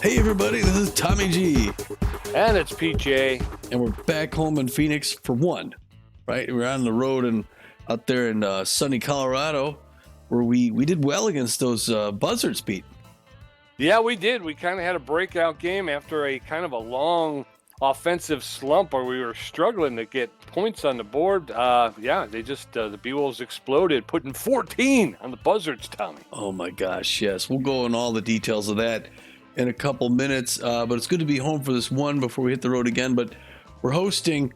Hey everybody, this is Tommy G. And it's PJ. And we're back home in Phoenix for one, right? We're on the road and out there in sunny Colorado where we did well against those Buzzards, Pete. Yeah, we did. We kind of had a breakout game after a kind of a long offensive slump where we were struggling to get points on the board. They just, the Beewolves exploded, putting 14 on the Buzzards, Tommy. Oh my gosh, yes. We'll go in all the details of that in a couple minutes, but it's good to be home for this one before we hit the road again. But we're hosting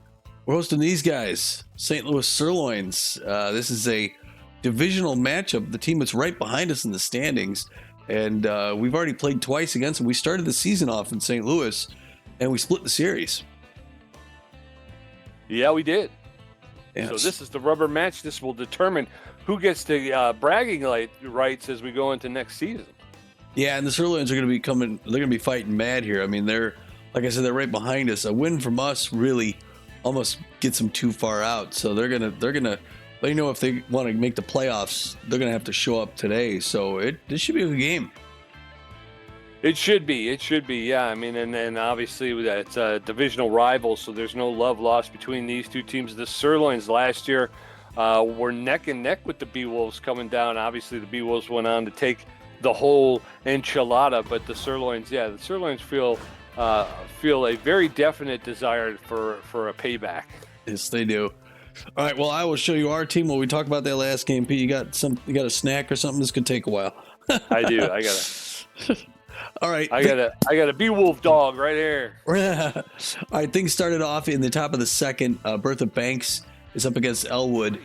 these guys, St. Louis Sirloins. This is a divisional matchup, the team that's right behind us in the standings, and we've already played twice against them. We started the season off in St. Louis, and we split the series. Yeah, we did. Yes. So this is the rubber match. This will determine who gets the bragging rights as we go into next season. Yeah, and the Sirloins are going to be coming. They're going to be fighting mad here. I mean, they're, like I said, they're right behind us. A win from us really almost gets them too far out. So they're gonna let you know if they want to make the playoffs. They're going to have to show up today. So this should be a good game. It should be. Yeah. I mean, and obviously it's a divisional rival, so there's no love lost between these two teams. The Sirloins last year were neck and neck with the Beewolves coming down. Obviously, the Beewolves went on to take the whole enchilada, but the Sirloins feel a very definite desire for a payback. Yes, they do. All right. Well, I will show you our team while we talk about that last game. Pete, you got a snack or something? This could take a while. I do. I got it. All right. I got a Beewolf dog right here. All right. Things started off in the top of the second. Bertha Banks is up against Elwood,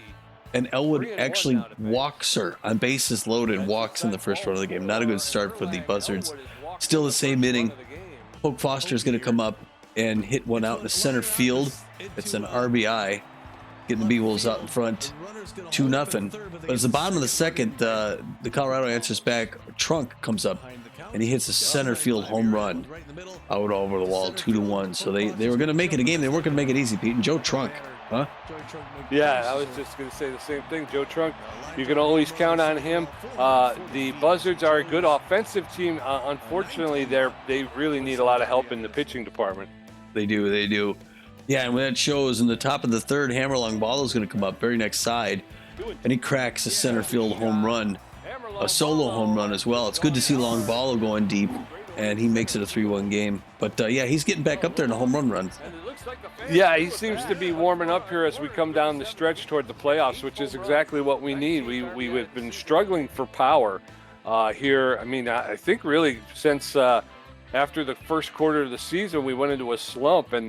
and Elwood actually walks her on bases loaded, walks in the first run of the game. Not a good start for the Buzzards. Still the same inning. Hope Foster is going to come up and hit one out in the center field. It's an RBI, getting the Beewolves out in front, 2-0. But it's the bottom of the second. The Colorado answers back. Trunk comes up, and he hits a center field home run out over the wall, 2-1. So they were going to make it a game. They weren't going to make it easy, Pete. And Joe Trunk, huh? Yeah, I was just going to say the same thing. Joe Trunk, you can always count on him. The Buzzards are a good offensive team. Unfortunately, they really need a lot of help in the pitching department. They do. Yeah, and when that shows in the top of the third, Hammer Longballo is going to come up very next side, and he cracks a center field home run, a solo home run as well. It's good to see Longballo going deep, and he makes it a 3-1 game. But he's getting back up there in a home run. Yeah, he seems to be warming up here as we come down the stretch toward the playoffs, which is exactly what we need. We have been struggling for power here. I mean, I think really since after the first quarter of the season, we went into a slump, and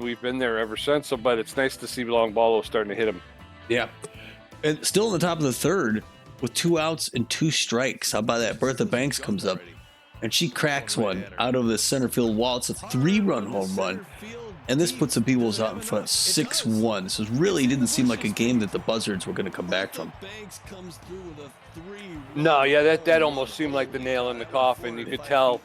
we've been there ever since. So, but it's nice to see Longballo starting to hit him. Yeah, and still in the top of the third with 2 outs and 2 strikes. How about that? Bertha Banks comes up, and she cracks one out of the center field wall. It's a 3-run home run. And this puts the Beewolves out in front 6-1. So it really didn't seem like a game that the Buzzards were going to come back from. No, yeah, that almost seemed like the nail in the coffin. You could tell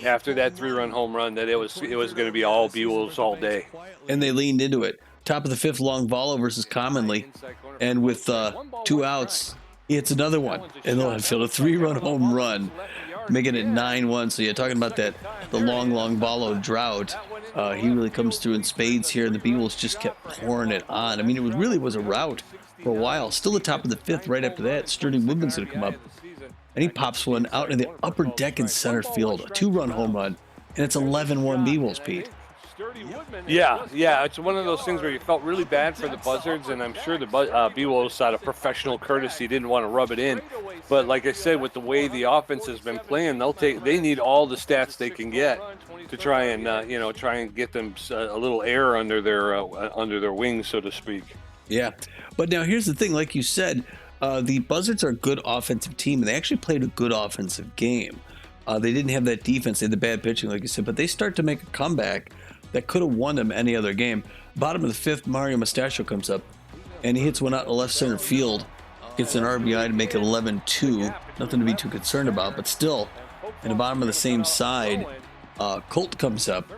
after that 3-run home run that it was going to be all Beewolves all day. And they leaned into it. Top of the fifth, Longballo versus Commonly. And with 2 outs, he hits another one in the left field, a 3-run home run, making it 9-1. So you're talking about the Longballo drought. He really comes through in spades here, and the Beewolves just kept pouring it on. I mean, it really was a rout for a while. Still the top of the fifth right after that. Sturdy Woodman's going to come up, and he pops one out in the upper deck in center field, a 2-run home run, and it's 11-1 Beewolves, Pete. Yeah, it's one of those things where you felt really bad for the Buzzards, and I'm sure the Beewolves out of professional courtesy didn't want to rub it in. But like I said, with the way the offense has been playing, they need all the stats they can get to try and get them a little air under their wings, so to speak. Yeah, but now here's the thing, like you said, the Buzzards are a good offensive team, and they actually played a good offensive game. They didn't have that defense, they had the bad pitching, like you said, but they start to make a comeback that could have won them any other game. Bottom of the fifth, Mario Mustachio comes up, and he hits one out in the left center field, gets an RBI to make it 11-2. Nothing to be too concerned about, but still, in the bottom of the same side, Colt comes up,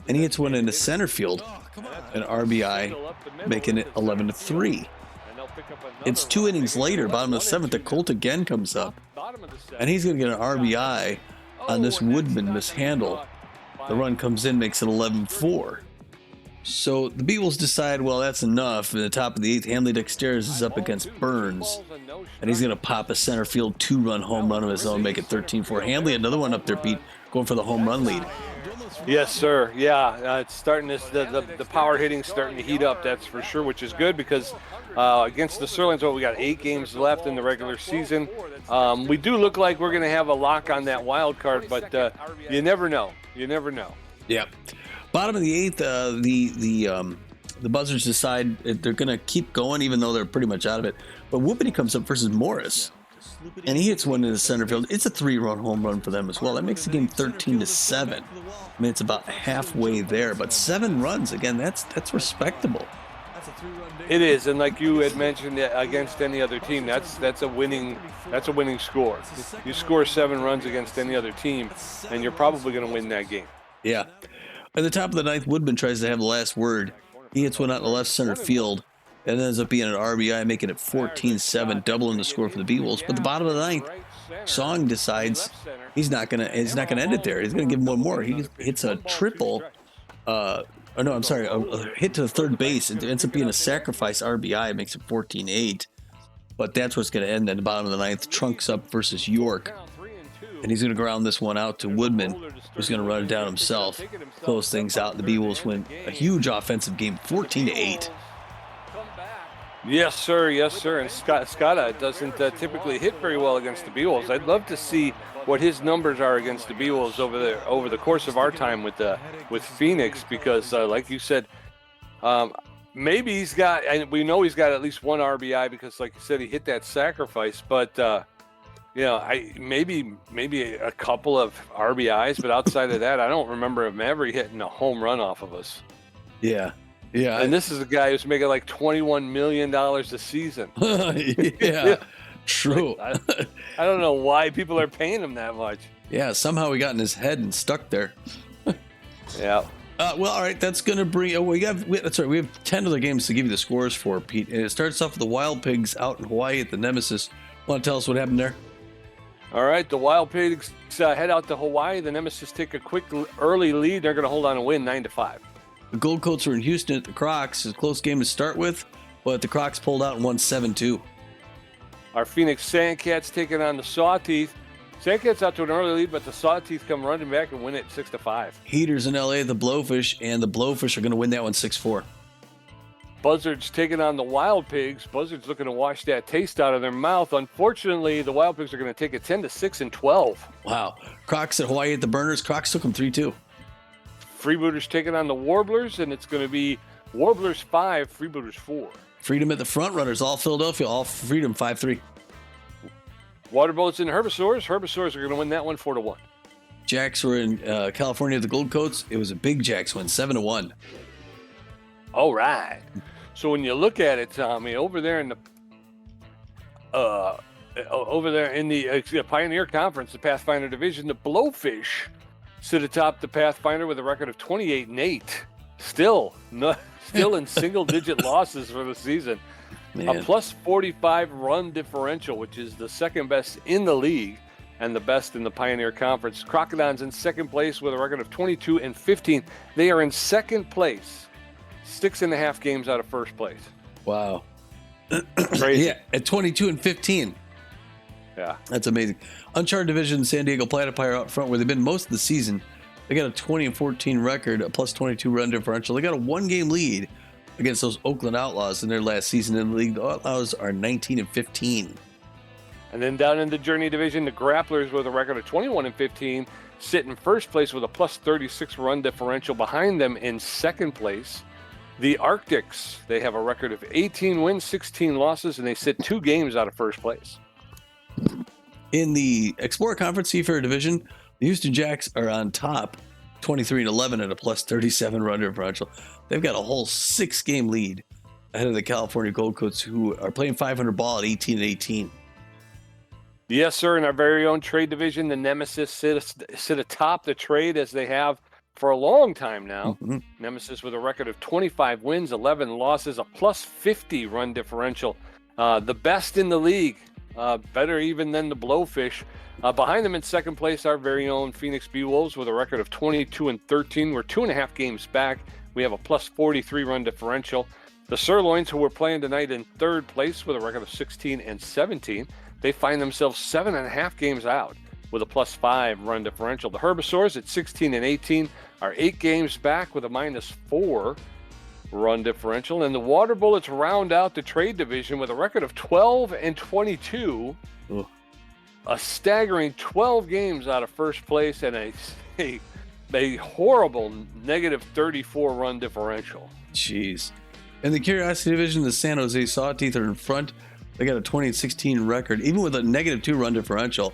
and he hits one in the center field, an RBI, making it 11-3. It's 2 innings later, bottom of the seventh, that Colt again comes up, and he's going to get an RBI on this Woodman mishandle. The run comes in, makes it 11-4. So the Beewolves decide, well, that's enough. In the top of the 8th, Hanley Dexterous is up against Burns, and he's going to pop a center field 2-run home run of his own, make it 13-4. Hanley, another one up there, Pete, going for the home run lead. Yes, sir. Yeah, it's starting the power hitting starting to heat up. That's for sure, which is good because against the Sirloins, we got 8 games left in the regular season. We do look like we're going to have a lock on that wild card, but you never know. You never know. Yeah. Bottom of the 8th, the Buzzards decide they're going to keep going, even though they're pretty much out of it. But Whoopity comes up versus Morris, and he hits one in the center field. It's a 3-run home run for them as well. That makes the game 13-7. I mean, it's about halfway there, but 7 runs again. That's respectable. It is, and like you had mentioned, against any other team, that's a winning score. You score 7 runs against any other team, and you're probably going to win that game. Yeah. At the top of the 9th, Woodman tries to have the last word. He hits one out in the left center field, and ends up being an RBI, making it 14-7, doubling the score for the Beewolves. But the bottom of the 9th, Song decides he's not gonna end it there. He's gonna give him one more. He hits a triple. A hit to the third base. It ends up being a sacrifice RBI. It makes it 14-8. But that's what's going to end at the bottom of the 9th. Trunks up versus York. And he's going to ground this one out to Woodman, who's going to run it down himself. Close things out. The Beewolves win a huge offensive game, 14-8. Yes, sir. Yes, sir. And Scotta doesn't typically hit very well against the Beewolves. I'd love to see what his numbers are against the Beewolves over the course of our time with Phoenix, because like you said, maybe he's got, and we know he's got at least one RBI because, like you said, he hit that sacrifice. But maybe a couple of RBIs, but outside of that, I don't remember him ever hitting a home run off of us. Yeah. Yeah. And this is a guy who's making like $21 million a season. Yeah. True. I don't know why people are paying him that much. Yeah, somehow he got in his head and stuck there. Yeah. Well, all right, that's going to bring... we have 10 other games to give you the scores for, Pete. And it starts off with the Wild Pigs out in Hawaii at the Nemesis. Want to tell us what happened there? All right, the Wild Pigs head out to Hawaii. The Nemesis take a quick early lead. They're going to hold on and win 9-5. The Gold Coats are in Houston at the Crocs. It's a close game to start with, but the Crocs pulled out and won 7-2. Our Phoenix Sandcats taking on the Sawteeth. Sandcats out to an early lead, but the Sawteeth come running back and win it 6-5. Heaters in LA, the Blowfish, and the Blowfish are going to win that one 6-4. Buzzards taking on the Wild Pigs. Buzzards looking to wash that taste out of their mouth. Unfortunately, the Wild Pigs are going to take it 10-6 and 12. Wow. Crocs at Hawaii at the Burners. Crocs took them 3-2. Freebooters taking on the Warblers, and it's going to be Warblers 5, Freebooters 4. Freedom at the Front Runners, all Philadelphia, all Freedom 5-3. Waterboats and Herbivores. Herbivores are going to win that one 4-1. Jacks were in California at the Gold Coats. It was a big Jacks win, 7-1. All right. So when you look at it, Tommy, over there in the Pioneer Conference, the Pathfinder Division, the Blowfish sit atop the Pathfinder with a record of 28-8. Still in single-digit losses for the season. Man. A plus 45 run differential, which is the second best in the league and the best in the Pioneer Conference. Crocodons in second place with a record of 22-15. They are in second place, 6.5 games out of first place. Wow. Crazy. Yeah, at 22-15. Yeah. That's amazing. Uncharted Division, San Diego Platypire out front, where they've been most of the season. They got a 20-14 record, a plus 22 run differential. They got a 1-game lead against those Oakland Outlaws in their last season in the league. The Outlaws are 19-15. And then down in the Journey Division, the Grapplers with a record of 21-15 sit in first place with a plus 36 run differential. Behind them in second place, the Arctics. They have a record of 18 wins, 16 losses, and they sit 2 games out of first place. In the Explorer Conference Seafarer Division, the Houston Jacks are on top, 23-11 at a plus 37 run differential. They've got a whole 6-game lead ahead of the California Gold Coats, who are playing 500 ball at 18-18. Yes, sir. In our very own trade division, the Nemesis sit atop the trade as they have for a long time now. Mm-hmm. Nemesis with a record of 25 wins, 11 losses, a plus 50 run differential. The best in the league better even than the Blowfish. Behind them in second place, our very own Phoenix Beewolves with a record of 22-13. We're 2.5 games back. We have a plus 43 run differential. The Sirloins, who we're playing tonight, in third place with a record of 16-17. They find themselves 7.5 games out with a plus 5 run differential. The Herbivores at 16-18 are 8 games back with a minus 4 run differential. And the Water Bullets round out the trade division with a record of 12-22. Ugh. A staggering 12 games out of first place and a horrible negative 34 run differential. Jeez. In the Curiosity Division, the San Jose Sawteeth are in front. They got a 20-16 record, even with a negative 2 run differential.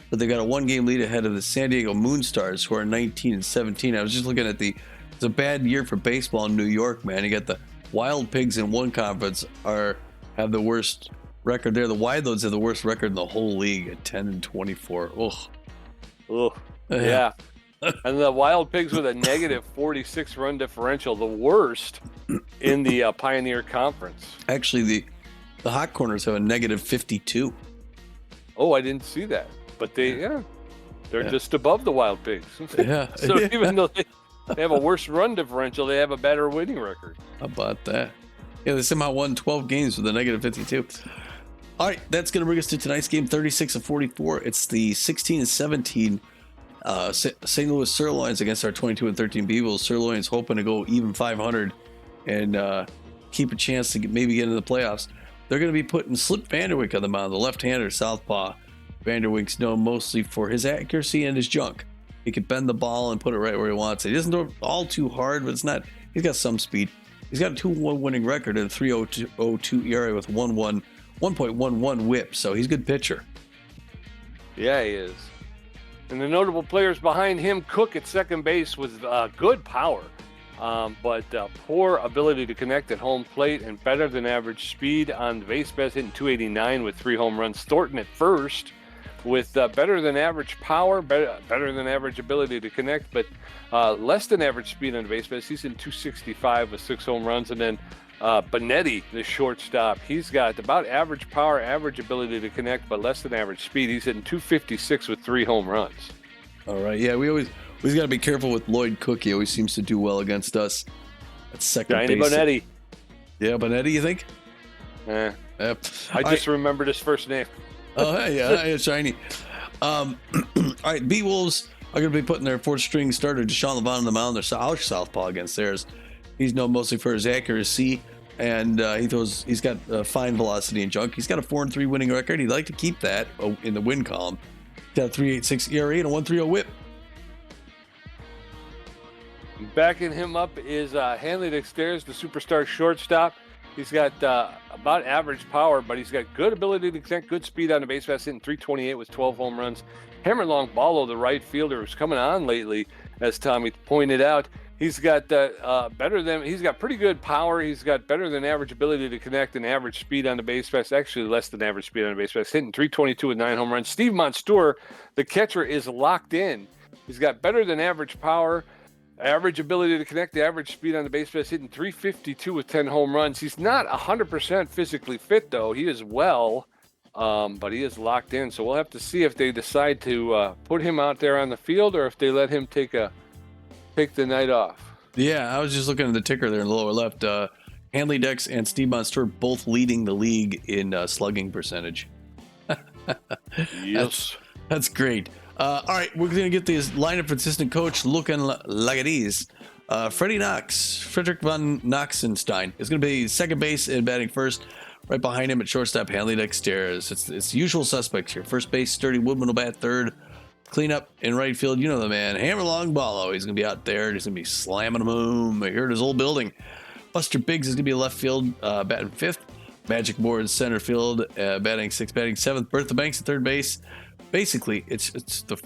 But they got a 1-game lead ahead of the San Diego Moonstars, who are 19-17. I was just looking at it's a bad year for baseball in New York, man. You got the Wild Pigs in one conference have the worst record there. The Wideloads have the worst record in the whole league at 10-24. Ugh. Yeah. And the Wild Pigs with a negative 46 run differential, the worst in the Pioneer Conference. Actually, the Hot Corners have a negative 52. Oh, I didn't see that. But they're just above the Wild Pigs. Yeah. So even though they have a worse run differential, they have a better winning record. How about that? Yeah, they somehow won 12 games with a negative 52. All right, that's going to bring us to tonight's game, 36-44. It's the 16-17 St. Louis Sirloins against our 22-13 Beewolves. Sirloins hoping to go even 500 and keep a chance to maybe get into the playoffs. They're going to be putting Slip Vanderwijk on the mound, the left-hander southpaw. Vanderwijk's known mostly for his accuracy and his junk. He can bend the ball and put it right where he wants it. He doesn't throw it all too hard, but he's got some speed. He's got a 2-1 winning record and a 3.02 ERA with 1.11 whip, so he's a good pitcher. Yeah, he is. And the notable players behind him, Cook at second base with good power, but poor ability to connect at home plate and better than average speed on the base paths, hitting 289 with 3 home runs. Thornton at first with better than average power, better than average ability to connect, but less than average speed on the base paths. He's in 265 with 6 home runs. And then Benetti, the shortstop, he's got about average power, average ability to connect, but less than average speed. He's hitting 256 with 3 home runs. All right, yeah, we always got to be careful with Lloyd Cook. He always seems to do well against us at second base. Benetti. Yeah, Benetti, you think? I just remembered his first name. Oh, yeah, shiny. All right, Beewolves are going to be putting their 4th-string starter Deshaun Levonn on the mound. They're our southpaw against theirs. He's known mostly for his accuracy, and he's got fine velocity and junk. He's got a 4-3 winning record. He'd like to keep that in the win column. He's got a 3.86 ERA and a 1.30 whip. Backing him up is Hanley Dexter's, the superstar shortstop. He's got about average power, but he's got good ability to connect, good speed on the base paths, hitting 328 with 12 home runs. Hammerlong Ballo, the right fielder, who's coming on lately, as Tommy pointed out. He's got he's got pretty good power. He's got better than average ability to connect and average speed on the base paths, actually less than average speed on the base paths, hitting 322 with 9 home runs. Steve Monstour, the catcher, is locked in. He's got better than average power, average ability to connect, the average speed on the base paths, hitting 352 with 10 home runs. He's not 100% physically fit, though. He is well, but he is locked in. So we'll have to see if they decide to put him out there on the field or if they let him take the night off. Yeah, I was just looking at the ticker there in the lower left. Hanley Dex and Steve Monstour both leading the league in slugging percentage. Yes. That's great. All right, we're going to get this lineup for assistant coach looking like it is. Frederick von Noxenstein is going to be second base and batting first. Right behind him at shortstop, Hanley Dexter's. It's the usual suspects here. First base, Sturdy Woodman will bat third. Cleanup in right field, you know the man. Hammerlong Ballo, he's going to be out there. He's going to be slamming them home here at his old building. Buster Biggs is going to be left field, batting fifth. Magic Moore in center field, batting sixth, batting seventh. Bertha Banks at third base. Basically, it's the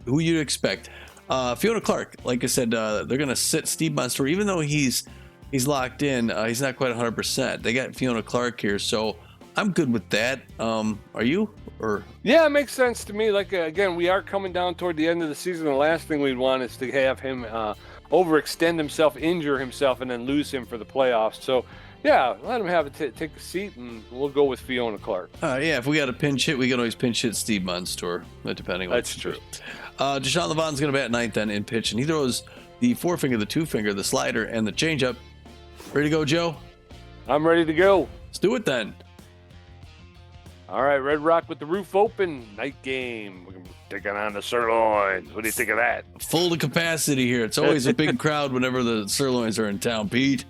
who you'd expect. Fiona Clark, like I said, they're going to sit Steve Monstour, even though he's locked in. He's not quite 100%. They got Fiona Clark here, so I'm good with that. Are you? Yeah, it makes sense to me. Like, again, we are coming down toward the end of the season. The last thing we'd want is to have him overextend himself, injure himself, and then lose him for the playoffs. So Yeah, let him have it. Take a seat, and we'll go with Fiona Clark. Yeah, if we got a pinch hit, we can always pinch hit Steve Munster, depending on That's true. Deshaun Levonn's going to bat ninth then in pitch, and he throws the forefinger, the two finger, the slider, and the changeup. Ready to go, Joe? I'm ready to go. Let's do it then. All right, Red Rock with the roof open. Night game. We're taking on the Sirloins. What do you think of that? Full to capacity here. It's always a big crowd whenever the Sirloins are in town, Pete.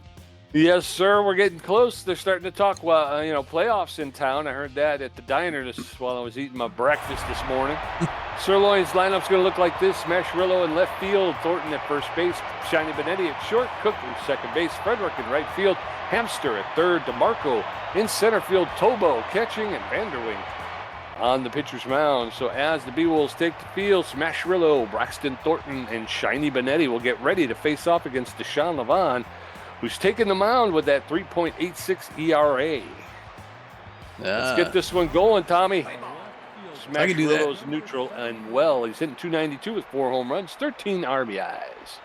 Yes, sir. We're getting close. They're starting to talk, playoffs in town. I heard that at the diner while I was eating my breakfast this morning. Sirloins lineup's going to look like this. Mashrillo in left field. Thornton at first base. Shiny Benetti at short. Cook in second base. Frederick in right field. Hamster at third. DeMarco in center field. Tobo catching, and Vanderwink on the pitcher's mound. So as the Beewolves take the field, Mashrillo, Braxton Thornton, and Shiny Benetti will get ready to face off against Deshaun Levonn, who's taking the mound with that 3.86 ERA. Let's get this one going, Tommy. I can do that. Neutral and well. He's hitting .292 with 4 home runs, 13 RBIs.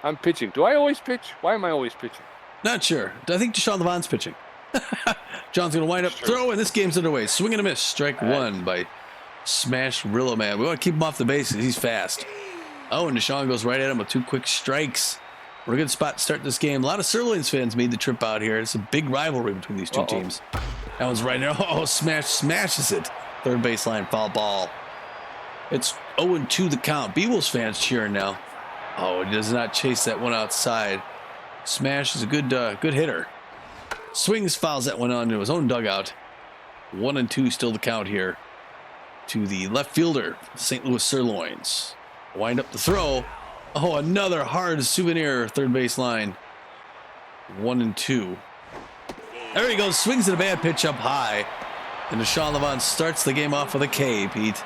I'm pitching. Do I always pitch? Why am I always pitching? Not sure. I think Deshaun Levonn's pitching. John's going to wind up throw, and this game's underway. Swing and a miss. Strike one by Mashrillo, man. We want to keep him off the bases. He's fast. Oh, and Deshaun goes right at him with 2 quick strikes. We're a good spot to start this game. A lot of Sirloins fans made the trip out here. It's a big rivalry between these two teams. That one's right there. Oh, smashes it. Third baseline, foul ball. It's 0-2 the count. Beewolves fans cheering now. Oh, he does not chase that one outside. Smash is a good hitter. Swings, fouls that one onto his own dugout. 1-2 still the count here to the left fielder, St. Louis Sirloins. Wind up the throw. Oh, another hard souvenir third base line. 1-2. There he goes. Swings at a bad pitch up high. And Deshaun Levonn starts the game off with a K, Pete.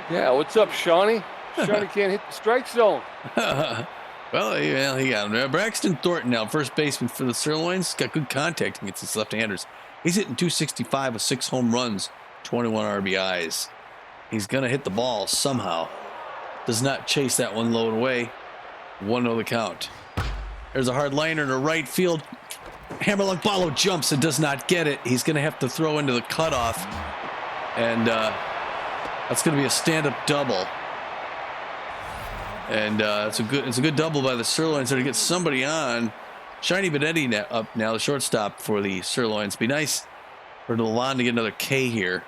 Yeah, what's up, Shawnee? Shawnee can't hit the strike zone. Well, he got him. Braxton Thornton now, first baseman for the Sirloins. Got good contact against his left-handers. He's hitting .265 with 6 home runs, 21 RBIs. He's going to hit the ball somehow. Does not chase that one low and away. 1-0 the count. There's a hard liner to right field. Hammerlunk Ballo jumps and does not get it. He's going to have to throw into the cutoff. And that's going to be a stand-up double. And it's a good double by the Sirloins there to get somebody on. Shiny Benetti up now, the shortstop for the Sirloins. Be nice for Levonn to get another K here.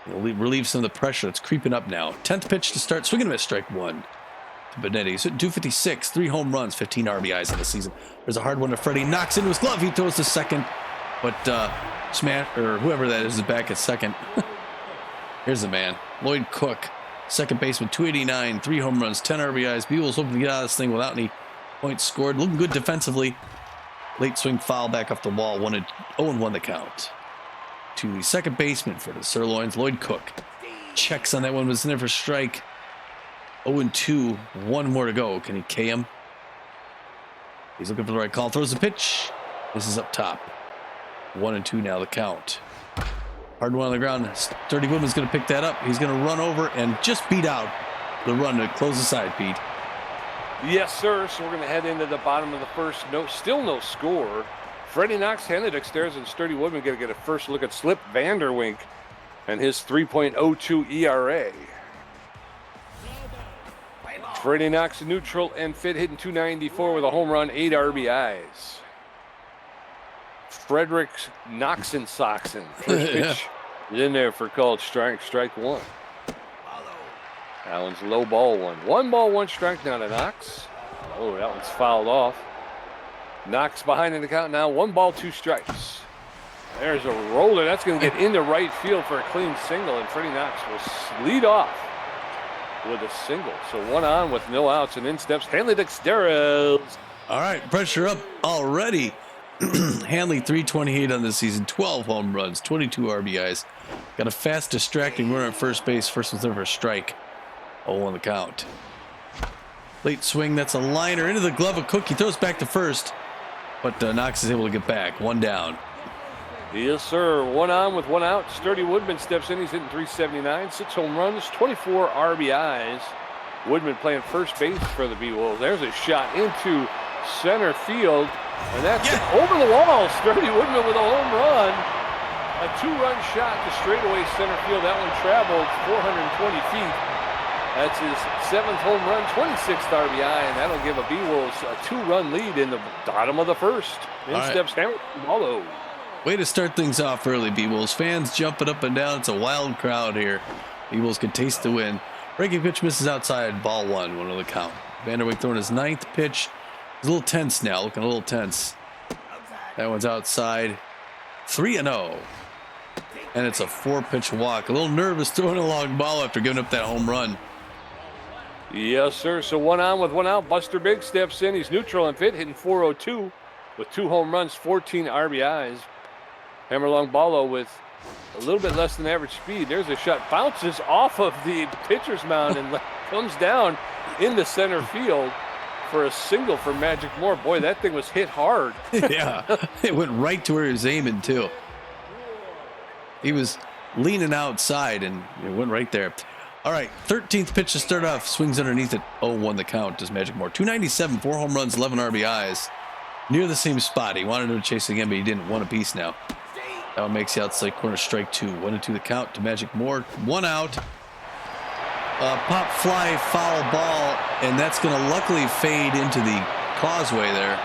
It'll relieve some of the pressure that's creeping up now. 10th pitch to start. Swing and a miss, strike one to Benetti. He's hitting .256, 3 home runs, 15 RBIs in the season. There's a hard one to Freddie. Knocks into his glove. He throws to second. But Smash, or whoever that is back at second. Here's the man, Lloyd Cook. Second baseman, .289, 3 home runs, 10 RBIs. Beewolves hoping to get out of this thing without any points scored. Looking good defensively. Late swing foul back off the wall. 0-1 the count. To the second baseman for the Sirloins, Lloyd Cook. Checks on that one, was in there for strike. 0-2, 1 more to go. Can he K him? He's looking for the right call. Throws the pitch. This is up top. 1-2 now the count. Hard one on the ground. Sturdy Woodman's going to pick that up. He's going to run over and just beat out the run to close the side, Pete. Yes, sir. So we're going to head into the bottom of the first. Still no score. Freddie Knox handed upstairs, and Sturdy Woodman going to get a first look at Slip Vanderwink and his 3.02 ERA. Freddie Knox neutral and fit, hitting .294 with a home run, 8 RBIs. Frederick Knoxon Soxon. First pitch is in there for called strike one. That one's low ball one. 1 ball, 1 strike now to Knox. Oh, that one's fouled off. Knox behind in the count now. 1 ball, 2 strikes. There's a roller. That's going to get into right field for a clean single, and Freddie Knox will lead off with a single. So 1 on with no outs, and in steps Hanley Dexteros. All right, pressure up already. Hanley 328 on the season, 12 home runs, 22 RBIs. Got a fast, distracting runner at first base. First one's there for a strike. 0 on the count. Late swing, that's a liner into the glove of Cook. He throws back to first, but Knox is able to get back. 1 down. Yes, sir. 1 on with 1 out. Sturdy Woodman steps in. He's hitting .379, 6 home runs, 24 RBIs. Woodman playing first base for the Beewolves. There's a shot into center field. And that's over the wall. Sturdy Woodman with a home run. A 2-run shot to straightaway center field. That one traveled 420 feet. That's his 7th home run, 26th RBI, and that'll give a Beewolves a 2-run lead in the bottom of the first. In steps Hammer Ballo. Way to start things off early, Beewolves. Fans jumping up and down. It's a wild crowd here. Beewolves can taste the win. Breaking pitch misses outside, ball 1, 1 on the count. Vanderwijk throwing his 9th pitch. He's a little tense now, looking a little tense. That one's outside. 3-0. And it's a 4-pitch walk. A little nervous throwing a long ball after giving up that home run. Yes, sir. So 1 on with 1 out. Buster Biggs steps in. He's neutral and fit, hitting .402 with 2 home runs, 14 RBIs. Hammer Ballo with a little bit less than average speed. There's a shot. Bounces off of the pitcher's mound and comes down into center field for a single for Magic Moore. Boy, that thing was hit hard. Yeah, it went right to where he was aiming, too. He was leaning outside, and it went right there. All right, 13th pitch to start off. Swings underneath it. 0-1 the count does Magic Moore. 297, 4 home runs, 11 RBIs. Near the same spot. He wanted to chase again, but he didn't. 1 apiece now. That one makes the outside corner strike 2. 1-2 the count to Magic Moore. 1 out. Pop fly, foul ball, and that's going to luckily fade into the causeway there.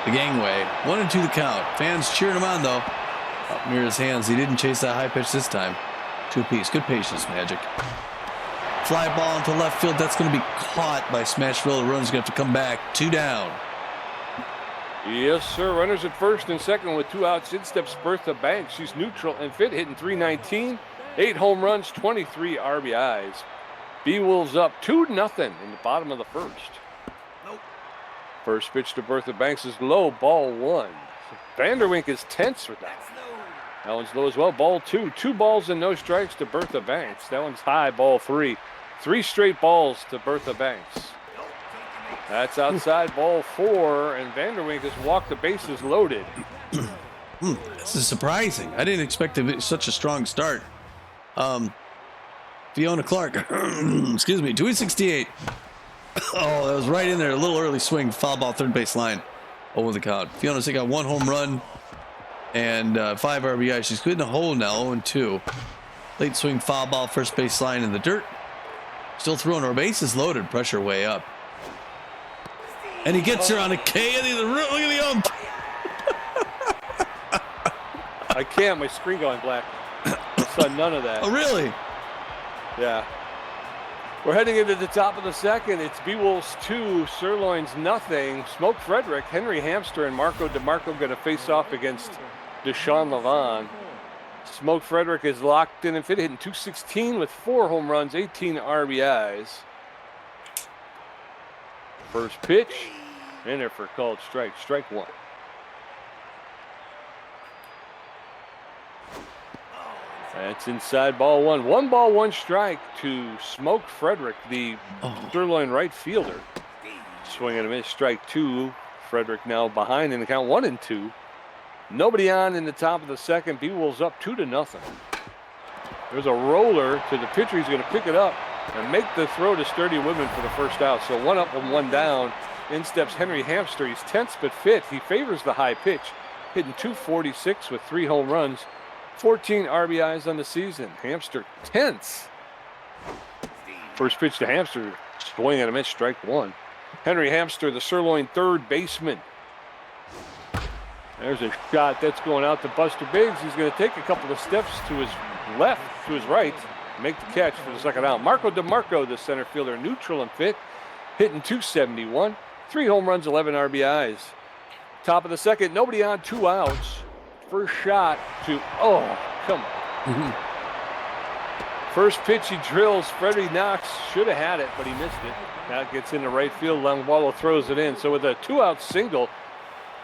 The gangway. 1-2 the count. Fans cheering him on, though. Up near his hands. He didn't chase that high pitch this time. 2 apiece. Good patience, Magic. Fly ball into left field. That's going to be caught by Smashville. The runner's going to have to come back. 2 down. Yes, sir. Runners at first and second with 2 outs. In steps Bertha Banks. She's neutral and fit, hitting .319. 8 home runs, 23 RBIs. Beewolves up 2-0 in the bottom of the first. First pitch to Bertha Banks is low, ball 1. Vanderwijk is tense with that. That one's low as well, ball 2. 2 balls and no strikes to Bertha Banks. That one's high, ball 3. 3 straight balls to Bertha Banks. That's outside, ball 4, and Vanderwijk has walked the bases loaded. This is surprising. I didn't expect such a strong start. Fiona Clark, excuse me, 268. Oh, that was right in there. A little early swing, foul ball, third base line. Over the count. Fiona's got 1 home run and 5 RBI. She's good in the hole now, 0-2. Late swing, foul ball, first base line in the dirt. Still throwing her bases loaded, pressure way up. And he gets her on a K. Look at the I can't. My screen going black. I saw none of that. Oh, really? Yeah. We're heading into the top of the second. It's Beewolves 2, Sirloins nothing. Smoke Frederick, Henry Hamster, and Marco DeMarco going to face off against Deshaun Levonn. Smoke Frederick is locked in and fit, hitting .216 with 4 home runs, 18 RBIs. First pitch, in there for called strike. Strike 1. That's inside, ball 1. 1 ball, 1 strike to Smoke Frederick, the Sirloin right fielder. Swing and a miss, strike 2. Frederick now behind in the count, 1-2. Nobody on in the top of the second. Beewolves up 2-0. There's a roller to the pitcher. He's going to pick it up and make the throw to Sturdy Woodman for the first out. So 1 up and 1 down. In steps Henry Hamster. He's tense but fit. He favors the high pitch, hitting .246 with 3 home runs. 14 RBIs on the season. Hamster tense. First pitch to Hamster. Swing and a miss, strike 1. Henry Hamster, the Sirloin third baseman. There's a shot that's going out to Buster Biggs. He's going to take a couple of steps to his left, to his right, make the catch for the second out. Marco DeMarco, the center fielder, neutral and fit, hitting .271. 3 home runs, 11 RBIs. Top of the second, nobody on, 2 outs. First shot to, come on. First pitch he drills. Freddie Knox should have had it, but he missed it. That gets into right field. Longwallow throws it in. So with a 2-out single,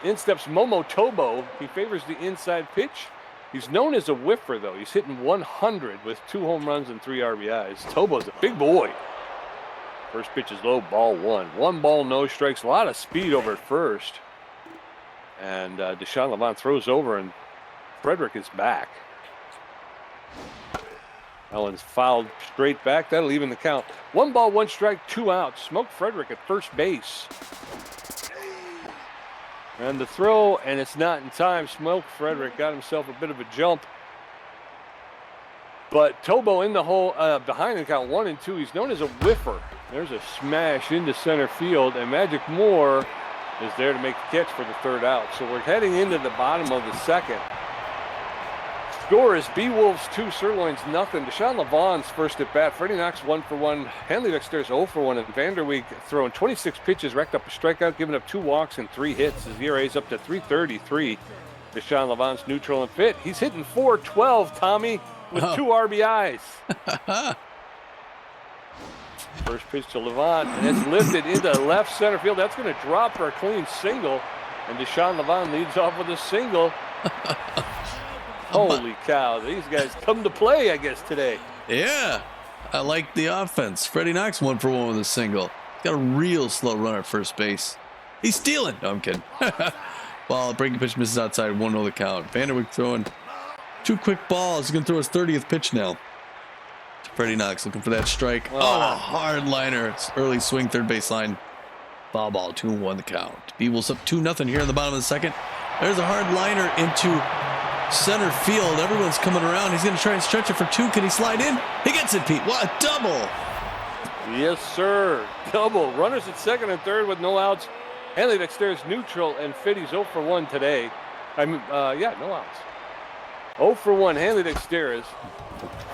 in steps Momo Tobo. He favors the inside pitch. He's known as a whiffer, though. He's hitting 100 with 2 home runs and 3 RBIs. Tobo's a big boy. First pitch is low, ball 1. 1 ball, no strikes. A lot of speed over at first. And Deshaun Levonn throws over, and Frederick is back. That one's fouled straight back. That'll even the count. 1 ball, 1 strike, 2 outs. Smoke Frederick at first base. And the throw, and it's not in time. Smoke Frederick got himself a bit of a jump. But Tobo in the hole behind the count 1 and 2. He's known as a whiffer. There's a smash into center field, and Magic Moore is there to make the catch for the third out. So we're heading into the bottom of the second. Score is Beewolves 2, Sirloins nothing. Deshaun Levonn's first at bat. Freddie Knox 1 for 1. Hanley Dexter's 0 for 1. And Vanderweek throwing 26 pitches, racked up a strikeout, giving up 2 walks and 3 hits. His ERA is up to 3.33. Deshaun Levon's neutral and fit. He's hitting .412, Tommy, with 2 RBIs. First pitch to Levon, and it's lifted into left center field. That's going to drop for a clean single. And Deshaun Levon leads off with a single. Holy cow, these guys come to play, I guess, today. Yeah, I like the offense. Freddie Knox 1 for 1 with a single. Got a real slow runner at first base. He's stealing. No, I'm kidding. Ball, breaking pitch misses outside, 1-0 the count. Vanderweek throwing 2 quick balls. He's going to throw his 30th pitch now. Freddie Knox looking for that strike. Oh, a hard liner. It's early swing, third base line. Foul ball, 2-1 the count. Beewolves up 2-0 here in the bottom of the second. There's a hard liner into center field. Everyone's coming around. He's going to try and stretch it for 2. Can he slide in? He gets it, Pete. What a double. Yes, sir. Double. Runners at second and third with no outs. Hanley Dexter's neutral and Fitty's 0 for 1 today. No outs. 0 for 1. Hanley Dexter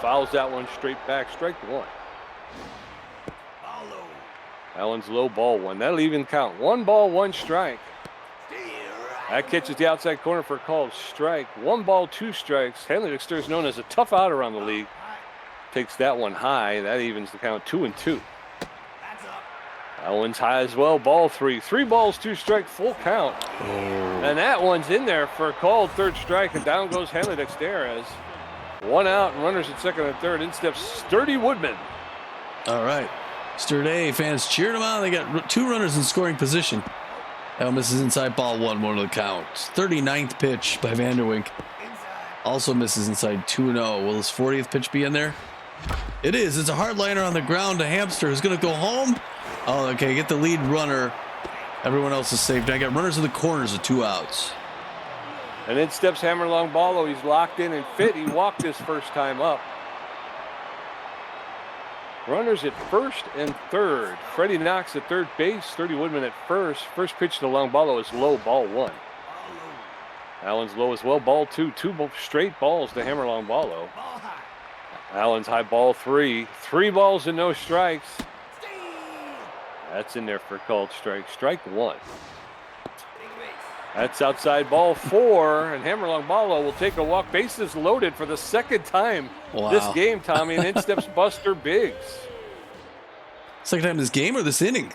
fouls that one straight back. Strike 1. That one's low, ball 1. That'll even count. 1 ball, 1 strike. That catches the outside corner for a called strike. 1 ball, 2 strikes. Hanley Dexter is known as a tough out around the league. Takes that one high. That evens the count 2-2. That one's high as well. Ball 3. 3 balls, 2 strike, full count. Oh. And that one's in there for a called third strike. And down goes Hanley Dexter. 1 out and runners at second and third. In steps Sturdy Woodman. All right. Sturdy fans cheered him on. They got 2 runners in scoring position. That one misses inside, ball 1 to the count. 39th pitch by Vanderwink. Also misses inside, 2-0. Will his 40th pitch be in there? It is. It's a hard liner on the ground to Hamster, who's going to go home. Oh, okay. Get the lead runner. Everyone else is safe. I got runners in the corners of 2 outs. And then steps Hammerlong Ballo. He's locked in and fit. He walked his first time up. Runners at first and third. Freddie Knox at third base. Sturdy Woodman at first. First pitch to Longballo is low, ball 1. That one's low as well, ball 2. 2 straight balls to Hammerlong Ballo. Allen's high, ball 3. 3 balls and no strikes. That's in there for a called strike. Strike 1. That's outside, ball 4, and Hammerlong Ballo will take a walk. Bases loaded for the second time this game, Tommy, and in steps Buster Biggs. Second time this game or this inning?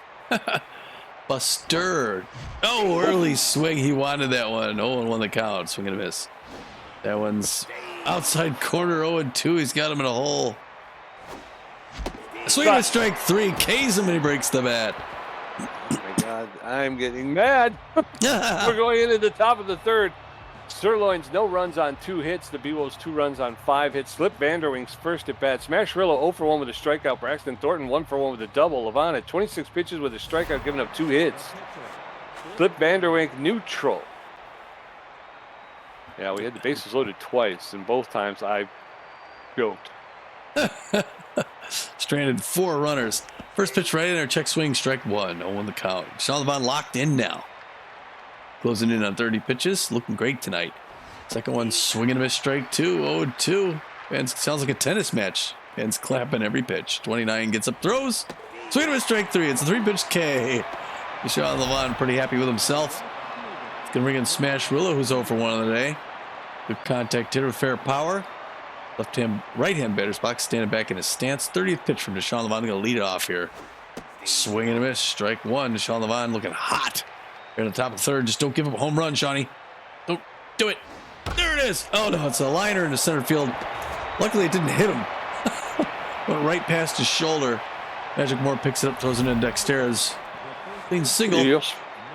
Buster. Oh, early swing. He wanted that one. 0-1 the count. Swing and a miss. That one's outside corner, 0-2. He's got him in a hole. Swing and a strike 3. K's him and he breaks the bat. Oh my God, I'm getting mad. We're going into the top of the third. Sirloins, no runs on 2 hits. The Beewolves, 2 runs on 5 hits. Slip Vanderwink's first at bat. Smash Rillo 0 for 1 with a strikeout. Braxton Thornton 1 for 1 with a double. Levon at 26 pitches with a strikeout, giving up 2 hits. Slip Vanderwink neutral. Yeah, we had the bases loaded twice, and both times I joked. Stranded 4 runners. First pitch right in there, check swing, strike 1. 0-1 the count. Deshaun Levonn locked in now. Closing in on 30 pitches, looking great tonight. Second one, swinging a miss, strike 2, 0-2. And sounds like a tennis match. Fans clapping every pitch. 29 gets up, throws. Swinging a miss, strike 3. It's a 3-pitch K. Deshaun Levonn pretty happy with himself. He's going to bring in Smash Rillo, who's 0 for 1 on the day. Good contact hitter with fair power. Right-hand batter's box, standing back in his stance. 30th pitch from Deshaun Levonn. Going to lead it off here. Swing and a miss. Strike 1. Deshaun Levonn looking hot. Here in the top of the third. Just don't give up a home run, Shawnee. Don't do it. There it is. Oh, no. It's a liner into center field. Luckily, it didn't hit him. Went right past his shoulder. Magic Moore picks it up, throws it in Dexter's clean single. Yes.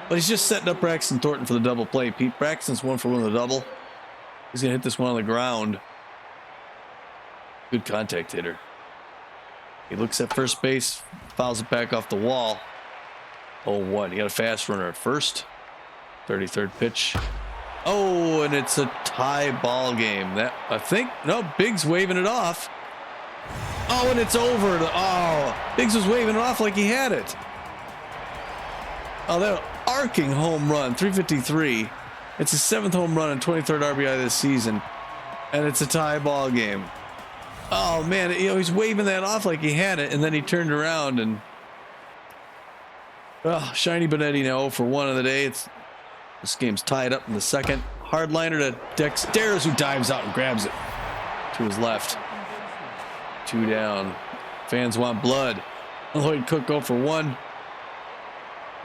But he's just setting up Braxton Thornton for the double play. Pete Braxton's 1 for 1 with a double. He's going to hit this one on the ground. Good contact hitter. He looks at first base, fouls it back off the wall. 0-1. He got a fast runner at first. 33rd pitch. Oh, and it's a tie ball game. That I think. No, Biggs waving it off. Oh, and it's over. Oh, Biggs was waving it off like he had it. Oh, that arcing home run, 353. It's his 7th home run and 23rd RBI this season, and it's a tie ball game. Oh man, he's waving that off like he had it, and then he turned around and Shiny Benetti now 0 for 1 of the day. This game's tied up in the second. Hardliner to Dexter's, who dives out and grabs it to his left. 2 down. Fans want blood. Lloyd Cook 0 for 1.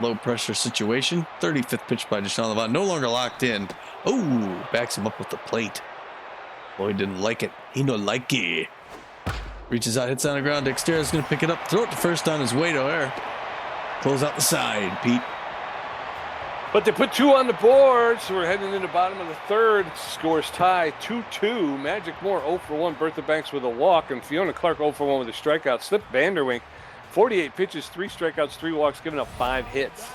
Low pressure situation. 35th pitch by Deshaun Levonn. No longer locked in. Oh, backs him up with the plate. Lloyd didn't like it. He no like it. Reaches out, hits on the ground. Dexter's going to pick it up. Throw it to first on his way to there. Close out the side, Pete. But they put 2 on the board, so we're heading into the bottom of the 3rd. Scores tie 2-2. Magic Moore 0 for 1. Bertha Banks with a walk, and Fiona Clark 0 for 1 with a strikeout. Slip Vanderwink, 48 pitches, 3 strikeouts, 3 walks, giving up 5 hits.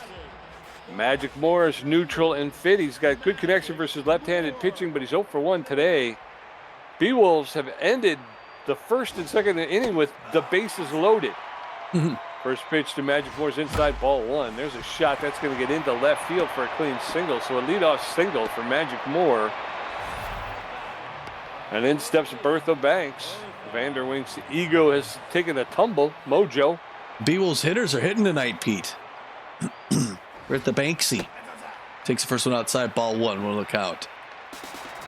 Magic Moore is neutral and fit. He's got good connection versus left-handed pitching, but he's 0 for 1 today. Beewolves have ended the 1st and 2nd inning with the bases loaded. First pitch to Magic Moore's inside, ball 1. There's a shot that's going to get into left field for a clean single. So a leadoff single for Magic Moore. And in steps Bertha Banks. Vanderwink's ego has taken a tumble. Mojo. Beewolves hitters are hitting tonight, Pete. Bertha Banksy takes the first one outside, ball 1. We'll look out.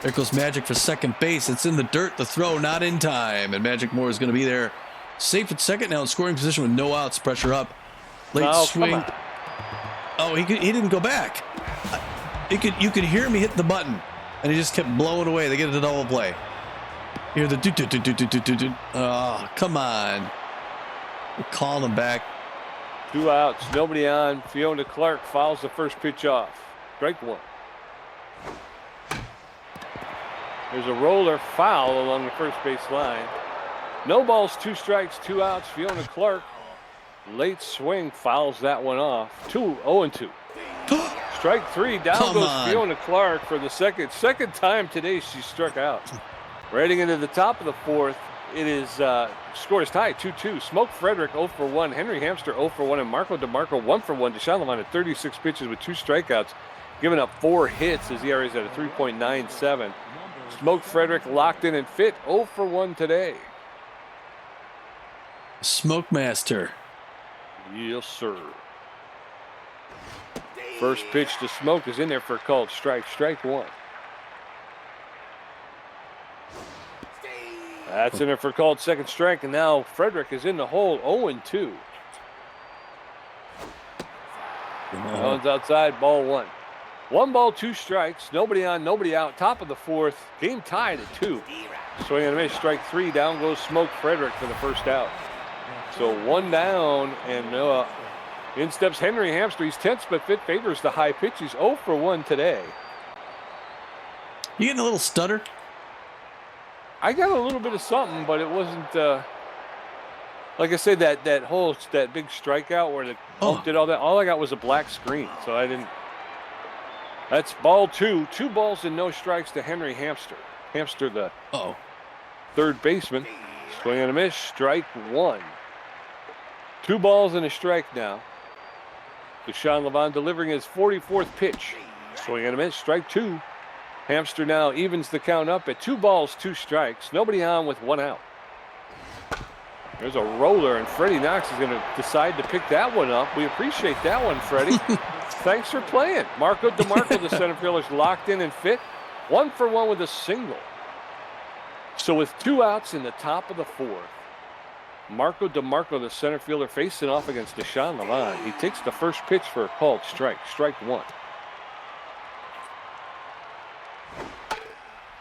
There goes Magic for second base. It's in the dirt. The throw not in time. And Magic Moore is going to be there. Safe at second now in scoring position with no outs. Pressure up. Late swing. Oh, he didn't go back. You could hear him hit the button, and he just kept blowing away. They get a double play. You hear the do. Oh, come on. We're calling him back. 2 outs, nobody on. Fiona Clark fouls the first pitch off. Strike 1. There's a roller foul along the first base line. No balls, 2 strikes, 2 outs. Fiona Clark, late swing, fouls that one off. 0-2. Strike 3, down goes Fiona Clark for the second time today she struck out. Heading into the top of the 4th, it is scores tied 2-2. Smoke Frederick 0 for 1, Henry Hamster 0 for 1, and Marco DeMarco 1 for 1. Deshaun Levonn at 36 pitches with 2 strikeouts, giving up 4 hits. His ERA is at a 3.97. Smoke Frederick locked in and fit 0 for 1 today. Smoke Master. Yes, sir. First pitch to Smoke is in there for a called strike. Strike 1. That's in there for a called second strike, and now Frederick is in the hole, 0-2. One's outside, ball 1. 1 ball, 2 strikes, nobody on, nobody out. Top of the 4th, game tied at 2. Swing and a miss, strike 3. Down goes Smoke Frederick for the first out. So 1 down, and in steps Henry Hamster. He's tense but fit, favors the high pitch. He's 0 for 1 today. You getting a little stutter? I got a little bit of something, but it wasn't like I said, that big strikeout where the did all that. All I got was a black screen, so I didn't. That's ball 2. 2 balls and no strikes to Henry Hamster. Hamster, the third baseman. Swing and a miss, strike 1. 2 balls and a strike now. Deshaun Levonn delivering his 44th pitch. Swing and a miss, strike 2. Hamster now evens the count up at 2 balls, 2 strikes. Nobody on with 1 out. There's a roller, and Freddie Knox is going to decide to pick that one up. We appreciate that one, Freddie. Thanks for playing. Marco DeMarco, the center fielder, is locked in and fit. 1 for 1 with a single. So with 2 outs in the top of the 4th, Marco DeMarco, the center fielder, facing off against Deshaun Levonn. He takes the first pitch for a called strike. Strike 1.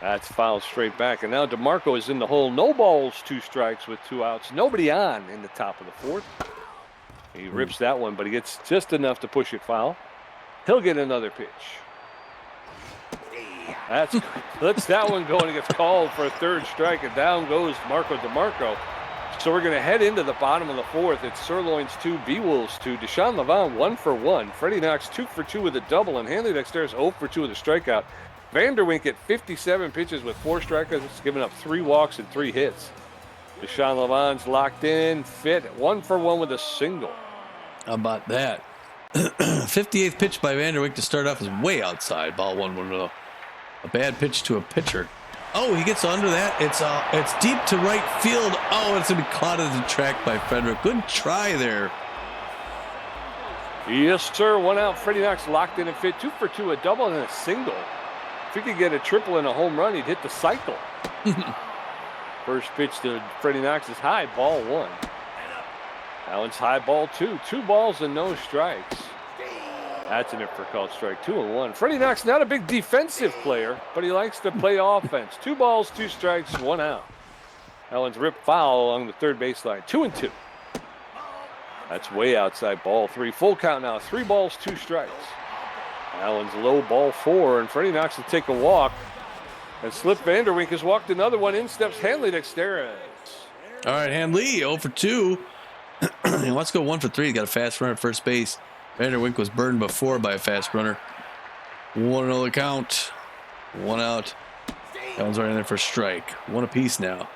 That's fouled straight back. And now DeMarco is in the hole. No balls, 2 strikes with 2 outs. Nobody on in the top of the 4th. He rips that one, but he gets just enough to push it foul. He'll get another pitch. Lets that one go, and he gets called for a 3rd strike, and down goes Marco DeMarco. So we're going to head into the bottom of the fourth. It's Sirloins 2, Beewolves 2. Deshaun Levonn 1 for 1. Freddie Knox 2 for 2 with a double, and Hanley Dexter's 0 for 2 with a strikeout. Vanderwink at 57 pitches with 4 strikeouts, giving up 3 walks and 3 hits. Deshaun Levonn's locked in, fit, 1 for 1 with a single. How about that? 58th pitch by Vanderwink to start off is way outside. Ball 1-1-0. A bad pitch to a pitcher. Oh, he gets under that. It's deep to right field. Oh, it's going to be caught at the track by Frederick. Good try there. Yes, sir. 1 out. Freddie Knox locked in and fit. 2 for 2, a double and a single. If he could get a triple and a home run, he'd hit the cycle. First pitch to Freddie Knox is high, ball 1. That one's high, ball 2. 2 balls and no strikes. That's an for called strike. 2-1. Freddie Knox, not a big defensive player, but he likes to play offense. 2 balls, 2 strikes, 1 out. That one's ripped foul along the third baseline. 2-2. That's way outside, ball 3. Full count now. 3 balls, 2 strikes. That one's low, ball 4, and Freddie Knox will take a walk. And Slip Vanderwink has walked another one. In steps Hanley Dexter. All right, Hanley, 0 for 2. He wants to go 1 for 3. He's got a fast runner at first base. Vanderwink was burned before by a fast runner. 1-0 the count. 1 out. That one's right in there for a strike. 1 apiece now.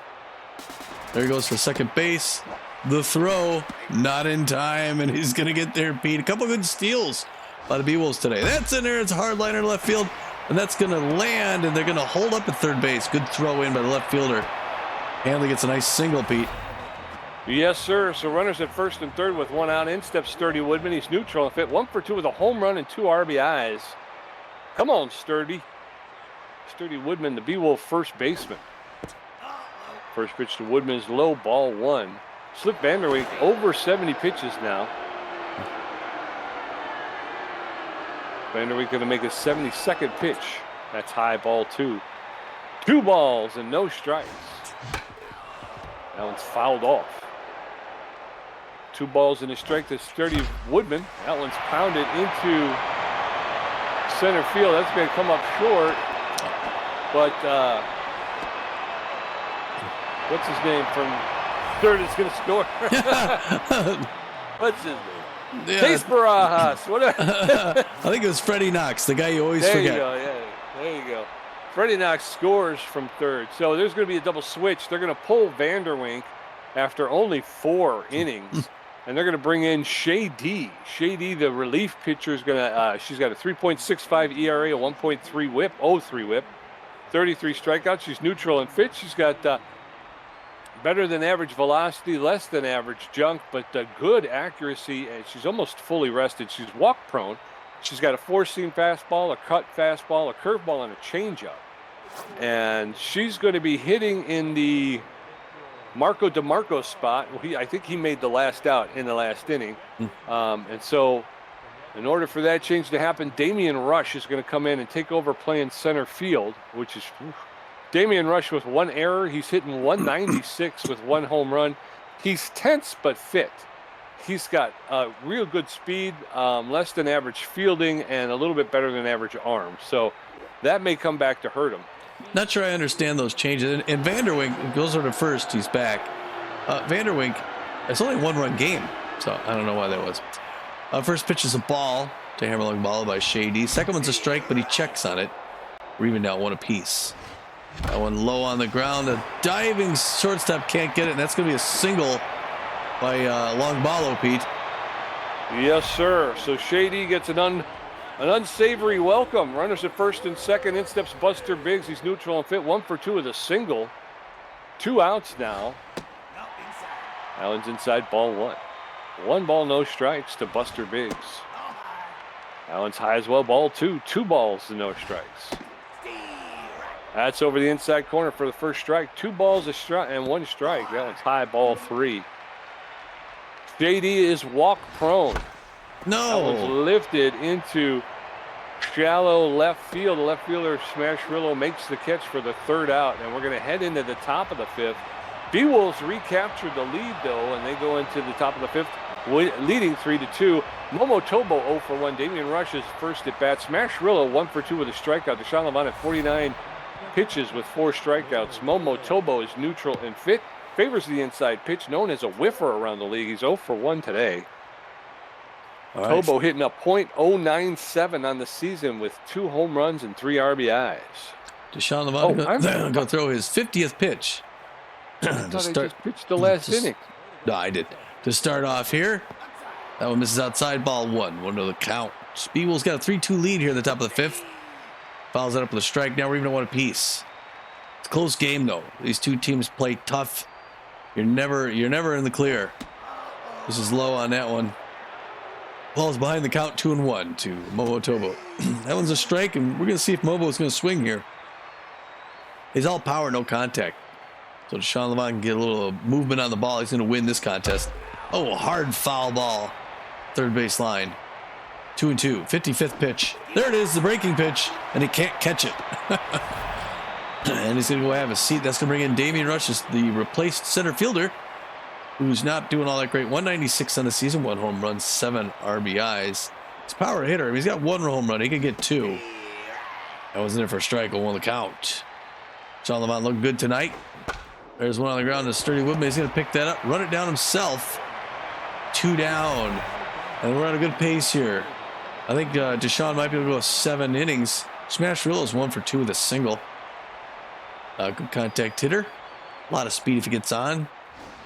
There he goes for second base. The throw, not in time, and he's going to get there, Pete. A couple good steals by the Beewolves today. That's in there. It's a hard liner left field, and that's going to land, and they're going to hold up at third base. Good throw in by the left fielder. Hanley gets a nice single, Pete. Yes, sir. So runners at first and third with 1 out. In steps Sturdy Woodman. He's neutral and fit. 1 for 2 with a home run and 2 RBIs. Come on, Sturdy. Sturdy Woodman, the Beewolf first baseman. First pitch to Woodman is low, ball 1. Slip Vanderwink over 70 pitches now. Vanderwink going to make a 72nd pitch. That's high, ball 2. 2 balls and no strikes. That one's fouled off. 2 balls and a strike to Sturdy Woodman. That one's pounded into center field. That's going to come up short. But what's his name from third is going to score? What's his name? Yeah. Case Barajas. I think it was Freddie Knox, the guy you always there forget. You go. Yeah, there you go. Freddie Knox scores from third. So there's going to be a double switch. They're going to pull Vanderwink after only 4 innings. And they're going to bring in Shady. Shady, the relief pitcher, is going to, she's got a 3.65 ERA, a 1.3 whip, 0.3 whip, 33 strikeouts. She's neutral and fit. She's got better than average velocity, less than average junk, but good accuracy. And she's almost fully rested. She's walk prone. She's got a 4-seam fastball, a cut fastball, a curveball, and a changeup. And she's going to be hitting in the Marco DeMarco spot. I think he made the last out in the last inning. And so in order for that change to happen, Damian Rush is going to come in and take over playing center field, which is Damian Rush with 1 error. He's hitting 196 with 1 home run. He's tense but fit. He's got real good speed, less than average fielding, and a little bit better than average arm. So that may come back to hurt him. Not sure I understand those changes. And Vanderwink goes over to first. He's back. Vanderwink, it's only a 1-run game, so I don't know why that was. First pitch is a ball to hammerlong ball by Shady. Second one's a strike, but he checks on it. We're even now 1 apiece. That one low on the ground. A diving shortstop can't get it, and that's going to be a single by Longbalo, Pete. Yes, sir. So Shady gets an unsavory welcome. Runners at first and second. In steps Buster Biggs. He's neutral and fit. 1 for 2 with a single. 2 outs now. Allen's inside, ball 1. 1 ball, no strikes to Buster Biggs. Allen's high as well, ball 2. 2 balls and no strikes. That's over the inside corner for the first strike. 2 balls and 1 strike. That one's high, ball 3. Shady is walk prone. No. That one's lifted into shallow left field. The left fielder, Smashrillo, makes the catch for the 3rd out, and we're going to head into the top of the 5th. Beewolves recaptured the lead, though, and they go into the top of the 5th, leading 3-2. Momotobo 0 for 1. Damian Rush is first at bat. Smashrillo 1 for 2 with a strikeout. Deshaun Levonn at 49 pitches with 4 strikeouts. Momotobo is neutral and fit. favors the inside pitch, known as a whiffer around the league. He's 0 for 1 today. All right. Tobo hitting a .097 on the season with 2 home runs and 3 RBIs. Deshaun Levonn going to throw his 50th pitch. I thought I just pitched the last inning. No, I did. To start off here, that one misses outside, ball 1. 1 to the count. Beewolves got a 3-2 lead here at the top of the 5th. Fouls that up with a strike. Now we're even at 1 apiece. It's a close game, though. These two teams play tough. You're never in the clear. This is low on that one. Ball's behind the count, 2-1 to Momo Tobo. That one's a strike, and we're going to see if Mobo is going to swing here. He's all power, no contact. So Deshaun Levonn can get a little movement on the ball. He's going to win this contest. Oh, a hard foul ball. Third base line. 2-2. 55th pitch. There it is, the breaking pitch, and he can't catch it. And he's going to go have a seat. That's going to bring in Damian Rush as the replaced center fielder, who's not doing all that great. 196 on the season, 1 home run, 7 RBIs. He's a power hitter. He's got 1 home run. He could get 2. That was in there for a strike. 1 the count. Deshaun Levonn looked good tonight. There's one on the ground. A sturdy Woodman. He's going to pick that up, run it down himself. 2 down. And we're at a good pace here. I think Deshaun might be able to go 7 innings. Smash Rillo's 1 for 2 with a single. Good contact hitter. A lot of speed if he gets on.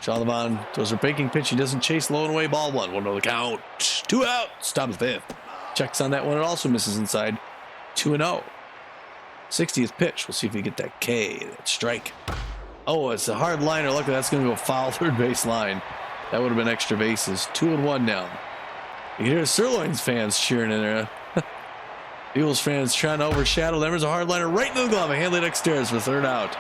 Deshaun Levonn throws a breaking pitch. He doesn't chase low and away. Ball 1. 1 to the count. 2 out. Stop the 5th. Checks on that one. It also misses inside. 2-0. 60th pitch. We'll see if we get that K. That strike. Oh, it's a hard liner. Look, that's going to go foul third base line. That would have been extra bases. 2-1 now. You can hear the Sirloins fans cheering in there. Beewolves fans trying to overshadow them. There's a hard liner right into the glove. A handle upstairs for 3rd out.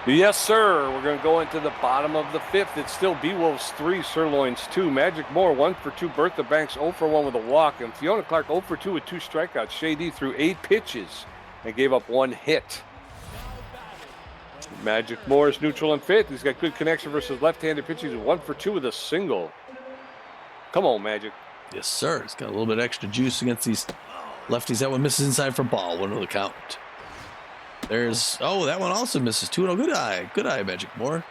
Yes, sir. We're going to go into the bottom of the 5th. It's still Beewolves 3, Sirloins 2. Magic Moore 1 for 2. Bertha Banks 0 for 1 with a walk. And Fiona Clark 0 for 2 with 2 strikeouts. Shady threw 8 pitches and gave up 1 hit. Magic Moore is neutral and fit. He's got good connection versus left-handed pitching. He's 1 for 2 with a single. Come on, Magic. Yes, sir. He's got a little bit extra juice against these lefties. That one misses inside for ball. 1 to the count. There's, oh, that one also misses. 2-0. Good eye. Good eye, Magic Moore.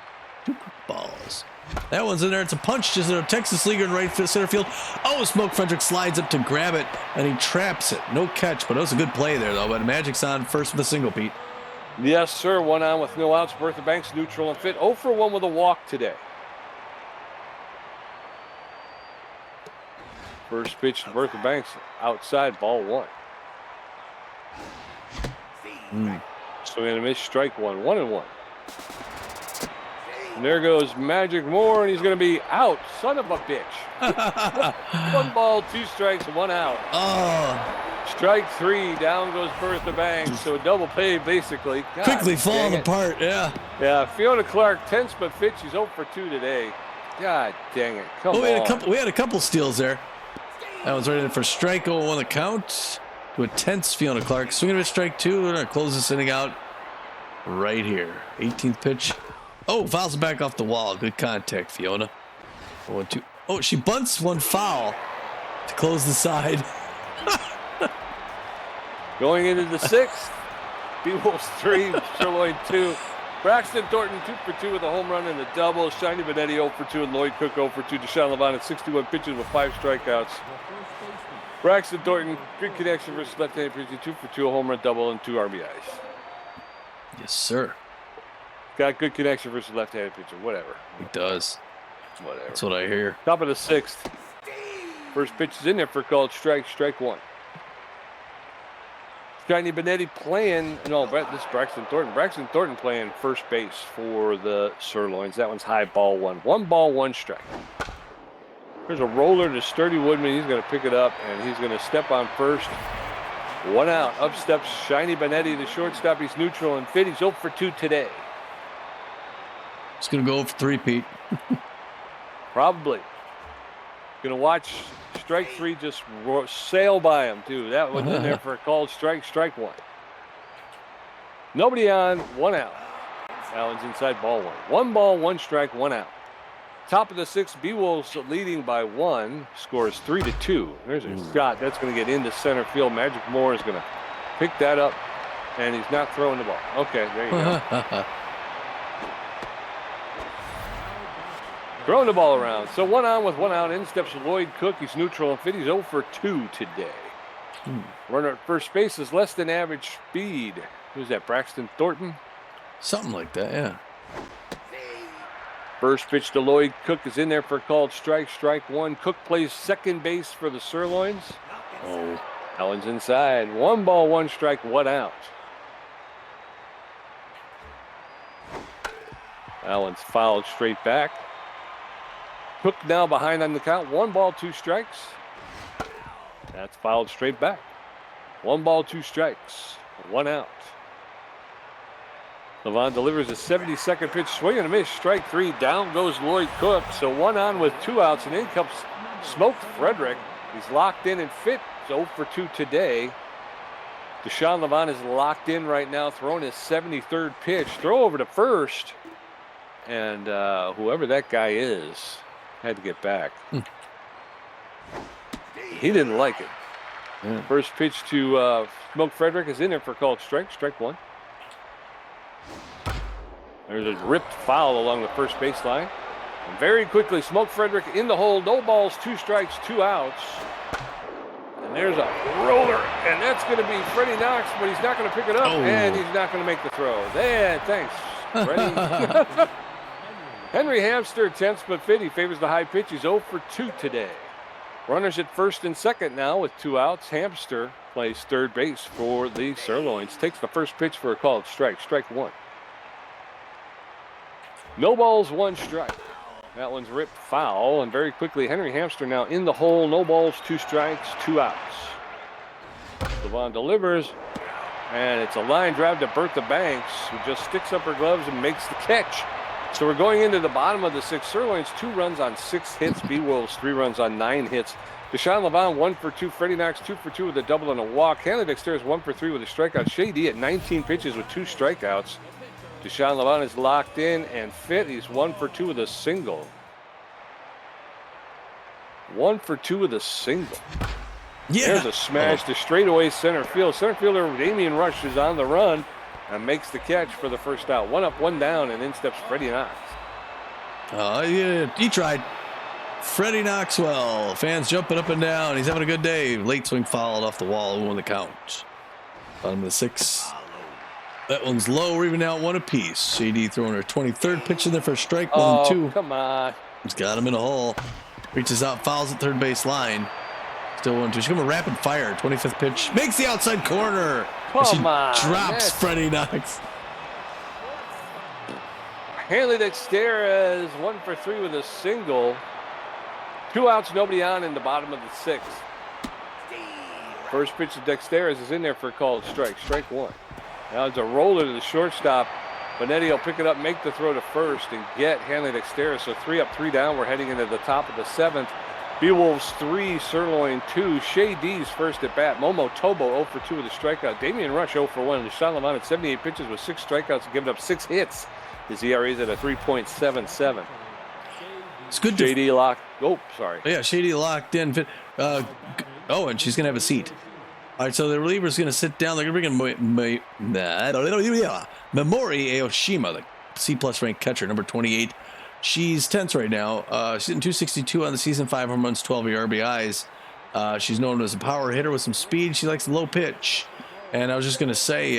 2 quick balls. That one's in there. It's a punch just in a Texas leaguer in right center field. Oh, Smoke Frederick slides up to grab it, and he traps it. No catch, but it was a good play there, though. But Magic's on first with a single, Pete. Yes, sir. 1 on with no outs. Bertha Banks neutral and fit. 0 for 1 with a walk today. First pitch to Bertha Banks outside, ball 1. So we're going to miss strike 1. 1-1. And there goes Magic Moore, and he's going to be out. Son of a bitch. 1 ball, 2 strikes, 1 out. Oh. Strike 3, down goes Bertha Banks. So a double play, basically. God, quickly falling apart, yeah. Yeah, Fiona Clark, tense but fit. She's 0 for 2 today. God dang it. Come on. We had a couple steals there. That was right in for strike 0 on the count to a tense Fiona Clark. Swinging to strike 2. We're going to close this inning out right here. 18th pitch. Oh, fouls it back off the wall. Good contact, Fiona. 1-2. Oh, she bunts 1 foul to close the side. Going into the 6th, Beewolves 3, Sirloin 2. Braxton Thornton 2 for 2 with a home run and a double. Shiny Benetti 0 for 2 and Lloyd Cook 0 for 2. Deshaun Levonn at 61 pitches with 5 strikeouts. Braxton Thornton, good connection versus left-handed pitching, 2 for 2, a home run double and 2 RBIs. Yes, sir. Got good connection versus left-handed pitcher, whatever. He does. Whatever. That's what I hear. Top of the 6th. First pitch is in there for called strike 1. Shiny Benetti playing, no, this is Braxton Thornton. Braxton Thornton playing first base for the Sirloins. That one's high, ball 1. 1 ball, 1 strike. There's a roller to Sturdy Woodman. He's going to pick it up, and he's going to step on first. 1 out. Up steps Shiny Benetti, the shortstop. He's neutral and fit. He's 0 for 2 today. He's going to go for 3, Pete. Probably. Going to watch strike 3 just sail by him, too. That was in there for a called strike 1. Nobody on, 1 out. Allen's inside, ball 1. 1 ball, 1 strike, 1 out. Top of the 6th, Beewolves leading by 1, scores 3-2. There's a shot that's going to get into center field. Magic Moore is going to pick that up, and he's not throwing the ball. Okay, there you go. Throwing the ball around. So 1 on with 1 out. In steps Lloyd Cook. He's neutral and fit. He's 0 for 2 today. Runner at first base is less than average speed. Who's that, Braxton Thornton? Something like that, yeah. First pitch to Lloyd Cook is in there for a called strike. Strike one. Cook plays second base for the Sirloins. Oh. Allen's inside. 1 ball, 1 strike, 1 out. Allen's fouled straight back. Cook now behind on the count. 1 ball, 2 strikes. That's fouled straight back. 1 ball, 2 strikes, 1 out. Levonn delivers a 72nd pitch, swing and a miss, strike 3. Down goes Lloyd Cook. So 1 on with 2 outs, and in comes Smoke Frederick. He's locked in and fit. 0 for 2 today. Deshaun Levonn is locked in right now, throwing his 73rd pitch. Throw over to first, and whoever that guy is had to get back. He didn't like it. Yeah. First pitch to Smoke Frederick is in there for a called strike. Strike 1. There's a ripped foul along the first baseline. And very quickly, Smoke Frederick in the hole. No balls, 2 strikes, 2 outs. And there's a roller, and that's going to be Freddie Knox, but he's not going to pick it up, and he's not going to make the throw. There, thanks, Freddie. Henry Hamster attempts but fit. He favors the high pitch. He's 0 for 2 today. Runners at first and second now with 2 outs. Hamster plays third base for the Sirloins. Takes the first pitch for a called strike. Strike 1. No balls, 1 strike. That one's ripped foul, and very quickly Henry Hamster now in the hole. No balls, 2 strikes, 2 outs. Levonn delivers, and it's a line drive to Bertha Banks, who just sticks up her gloves and makes the catch. So we're going into the bottom of the 6th. Sirloins 2 runs on 6 hits. Beewolves 3 runs on 9 hits. Deshaun Levonn 1 for 2. Freddie Knox 2 for 2 with a double and a walk. Hanley Dexter is 1 for 3 with a strikeout. Shady at 19 pitches with 2 strikeouts. Deshaun Levonn is locked in and fit. He's 1 for 2 with a single. 1 for 2 with a single. Yeah. There's a smash to straightaway center field. Center fielder Damian Rush is on the run and makes the catch for the first out. 1 up, 1 down, and in steps Freddie Knox. Yeah, he tried. Freddie Knoxwell. Fans jumping up and down. He's having a good day. Late swing fouled off the wall. Who won the count? Bottom of the 6th. That one's low. We're even out 1 apiece. Shady throwing her 23rd pitch in there for a strike. 1 and 2. Come on. He's got him in a hole. Reaches out, fouls at third base line. Still 1-2. She's going rapid fire. 25th pitch. Makes the outside corner. Come on. Drops Freddie Knox. Hanley Dexter is 1 for 3 with a single. 2 outs, nobody on in the bottom of the 6th. First pitch to Dexter is in there for a called strike. Strike 1. Now it's a roller to the shortstop. Benetti will pick it up, make the throw to first, and get Hanley Dexter. So 3 up, 3 down. We're heading into the top of the 7th. Beewolves 3, Sirloin 2. Shea D's first at bat. Momo Tobo 0 for 2 with a strikeout. Damian Rush 0 for 1. Deshaun Levonn at 78 pitches with 6 strikeouts and giving up 6 hits. His ERA is at a 3.77. It's good. Shady locked. Oh, sorry. Yeah, Shady locked in. And she's going to have a seat. All right, so the reliever's going to sit down. They're going to bring in Memori Aoshima, the C-plus ranked catcher, number 28. She's 10th right now. She's hitting 262 on the season, 5 home runs, 12 RBIs. She's known as a power hitter with some speed. She likes the low pitch. And I was just going to say,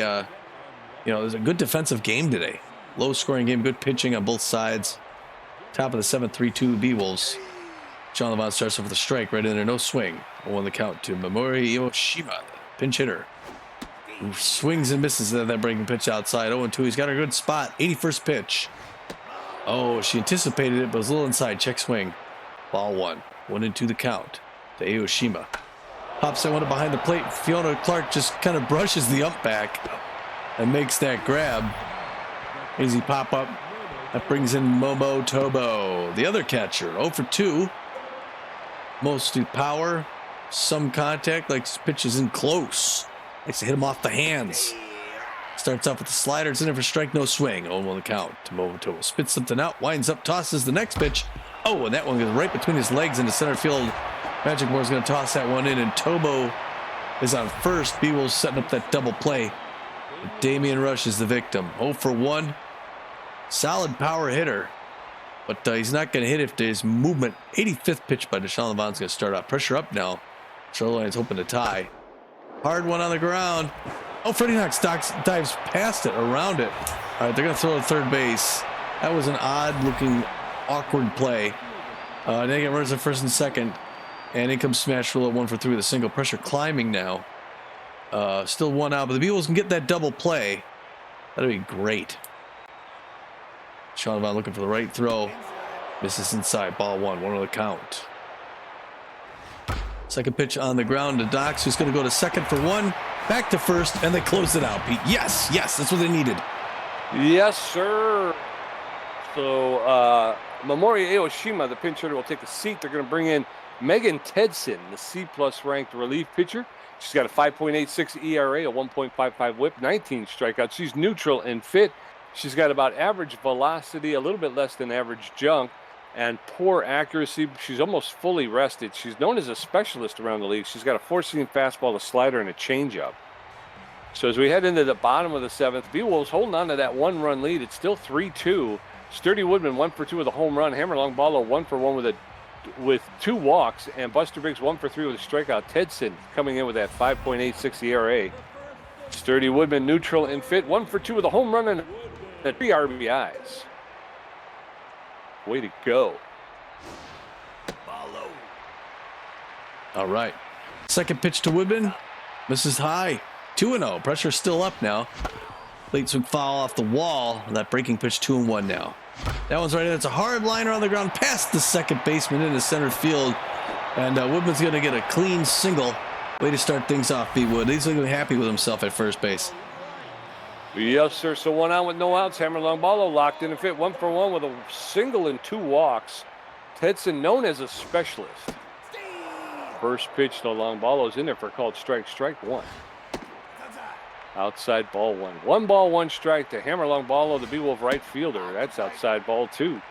there's a good defensive game today. Low-scoring game, good pitching on both sides. Top of the 7th, 3-2 Beewolves. Deshaun Levonn starts off with a strike right in there, no swing. 1 the count to Memori Aoshima, pinch hitter. Who swings and misses that breaking pitch outside. 0-2. He's got a good spot. 81st pitch. Oh, she anticipated it, but was a little inside. Check swing. Ball 1. 1-2 the count to Aoshima. Pops that one up behind the plate. Fiona Clark just kind of brushes the ump back and makes that grab. Easy pop up. That brings in Momo Tobo, the other catcher. 0 for 2. Mostly power, some contact, like pitches in close. Likes to hit him off the hands. Starts off with the slider. It's in there for strike, no swing. 0-1 the count to Momo Tobo. Spits something out, winds up, tosses the next pitch. Oh, and that one goes right between his legs into center field. Magic Moore's going to toss that one in, and Tobo is on first. Beewolves setting up that double play. Damian Rush is the victim. 0 for 1. Solid power hitter. but he's not going to hit if there's movement. 85th pitch by Deshaun Levonn's going to start off. Pressure up now. Sirloins hoping to tie. Hard one on the ground. Oh, Freddie Knox dives past it, around it. All right, they're going to throw to third base. That was an odd-looking, awkward play. They get runners at first and second. And in comes Smash Roller 1 for 3 with a single. Pressure climbing now. Still one out, but the Beewolves can get that double play. That'd be great. Deshaun Levonn looking for the right throw. Misses inside. Ball 1. 1 on the count. Second pitch on the ground to Dox, who's going to go to second for 1. Back to first, and they close it out, Pete. Yes, that's what they needed. Yes, sir. So Mamori Aoshima, the pinch hitter, will take a seat. They're going to bring in Megan Tedson, the C-plus ranked relief pitcher. She's got a 5.86 ERA, a 1.55 whip, 19 strikeouts. She's neutral and fit. She's got about average velocity, a little bit less than average junk, and poor accuracy. She's almost fully rested. She's known as a specialist around the league. She's got a four-seam fastball, a slider, and a changeup. So as we head into the bottom of the seventh, Beewolves holding on to that one-run lead. It's still 3-2. Sturdy Woodman 1 for 2 with a home run. Hammer Longbalo 1 for 1 with 2 walks, and Buster Biggs 1 for 3 with a strikeout. Tedson coming in with that 5.86 ERA. Sturdy Woodman neutral and fit, 1 for 2 with a home run and 3 RBIs. Way to go. All right. Second pitch to Woodman. Misses high. 2-0. Pressure still up now. Late swing foul off the wall. That breaking pitch 2-1 now. That one's right in. It's a hard liner on the ground past the second baseman into center field. And Woodman's going to get a clean single. Way to start things off, B. Wood. He's looking happy with himself at first base. Yes, sir. So 1 out with no outs. Hammer Longbalo locked in and fit, 1 for 1 with a single and 2 walks. Tedson known as a specialist. First pitch to Longbalo is in there for a called strike 1. Outside ball 1. 1 ball, 1 strike to Hammer Longbalo, the Beewolf right fielder. That's outside ball 2.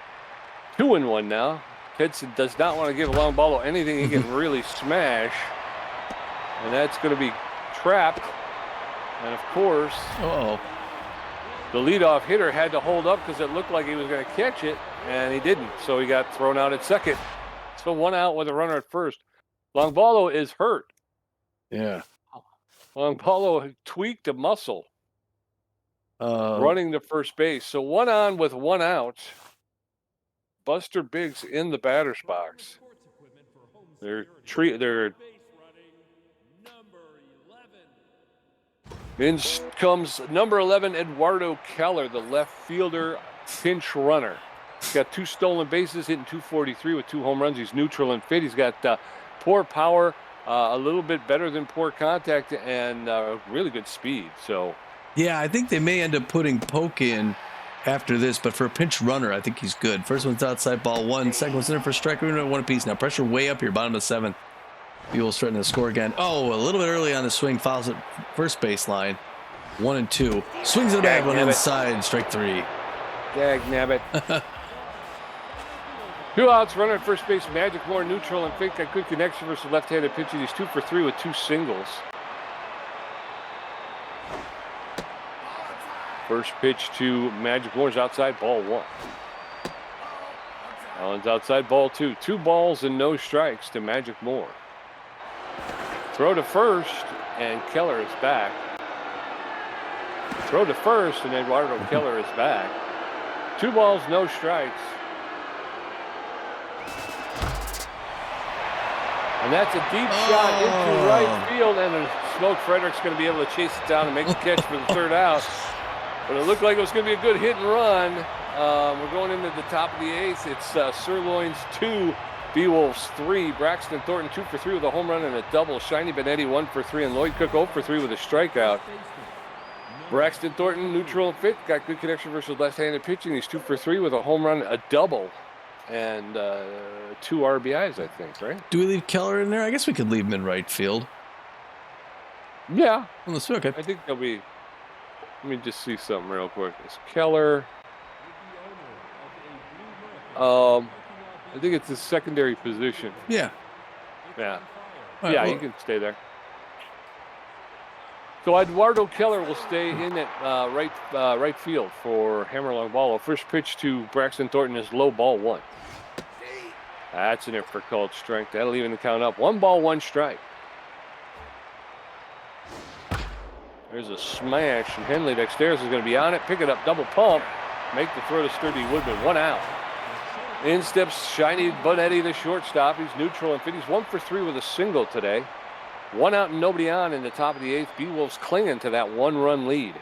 2-1 now. Tedson does not want to give Longbalo anything he can really smash. And that's going to be trapped. And of course, the leadoff hitter had to hold up because it looked like he was going to catch it, and he didn't. So he got thrown out at second. So 1 out with a runner at first. Longbalo is hurt. Yeah. Longbalo tweaked a muscle running to first base. So 1 on with 1 out. Buster Biggs in the batter's box. In comes number 11, Eduardo Keller, the left fielder pinch runner. He's got 2 stolen bases, hitting .243 with 2 home runs. He's neutral and fit. He's got poor power, a little bit better than poor contact, and really good speed. So, yeah, I think they may end up putting Polk in after this, but for a pinch runner, I think he's good. First one's outside ball 1, second one's in there for a strike. We're at 1 apiece now. Pressure way up here, bottom of the 7th. Beewolves starting to score again. Oh, a little bit early on the swing, fouls at first baseline. 1 and 2. Swings at a bad one inside, strike 3. Dag nabbit. 2 outs, runner at first base. Magic Moore neutral and fit. Got good connection versus left-handed pitcher. He's 2 for 3 with 2 singles. First pitch to Magic Moore's outside ball 1. Allen's outside ball 2. 2 balls and no strikes to Magic Moore. Throw to first, and Keller is back. Throw to first, and Eduardo Keller is back. 2 balls, no strikes. And that's a deep shot into right field, and Smoke Frederick's going to be able to chase it down and make the catch for the 3rd out. But it looked like it was going to be a good hit and run. We're going into the top of the 8th. It's Sirloins 2, Beewolves 3. Braxton Thornton 2 for 3 with a home run and a double. Shiny Benetti 1 for 3, and Lloyd Cook 0 for 3 with a strikeout. Braxton Thornton neutral and fit. Got good connection versus left-handed pitching. He's 2 for 3 with a home run, a double, and 2 RBIs, I think, right? Do we leave Keller in there? I guess we could leave him in right field. Yeah. Okay. I think there'll be. Let me just see something real quick. It's Keller. I think it's his secondary position. Yeah. Yeah. Right, yeah, well, you can stay there. So Eduardo Keller will stay in at right field for hammer long ball. First pitch to Braxton Thornton is low, ball 1. That's in there for called strike. That'll even the count up. 1 ball, 1 strike. There's a smash, and Henley Dexteris is going to be on it. Pick it up, double pump. Make the throw to Sturdy Woodman. 1 out. In steps Shiny Bonetti, the shortstop. He's neutral and fit. He's 1 for 3 with a single today. 1 out and nobody on in the top of the 8th. Beewolves clinging to that 1-run lead.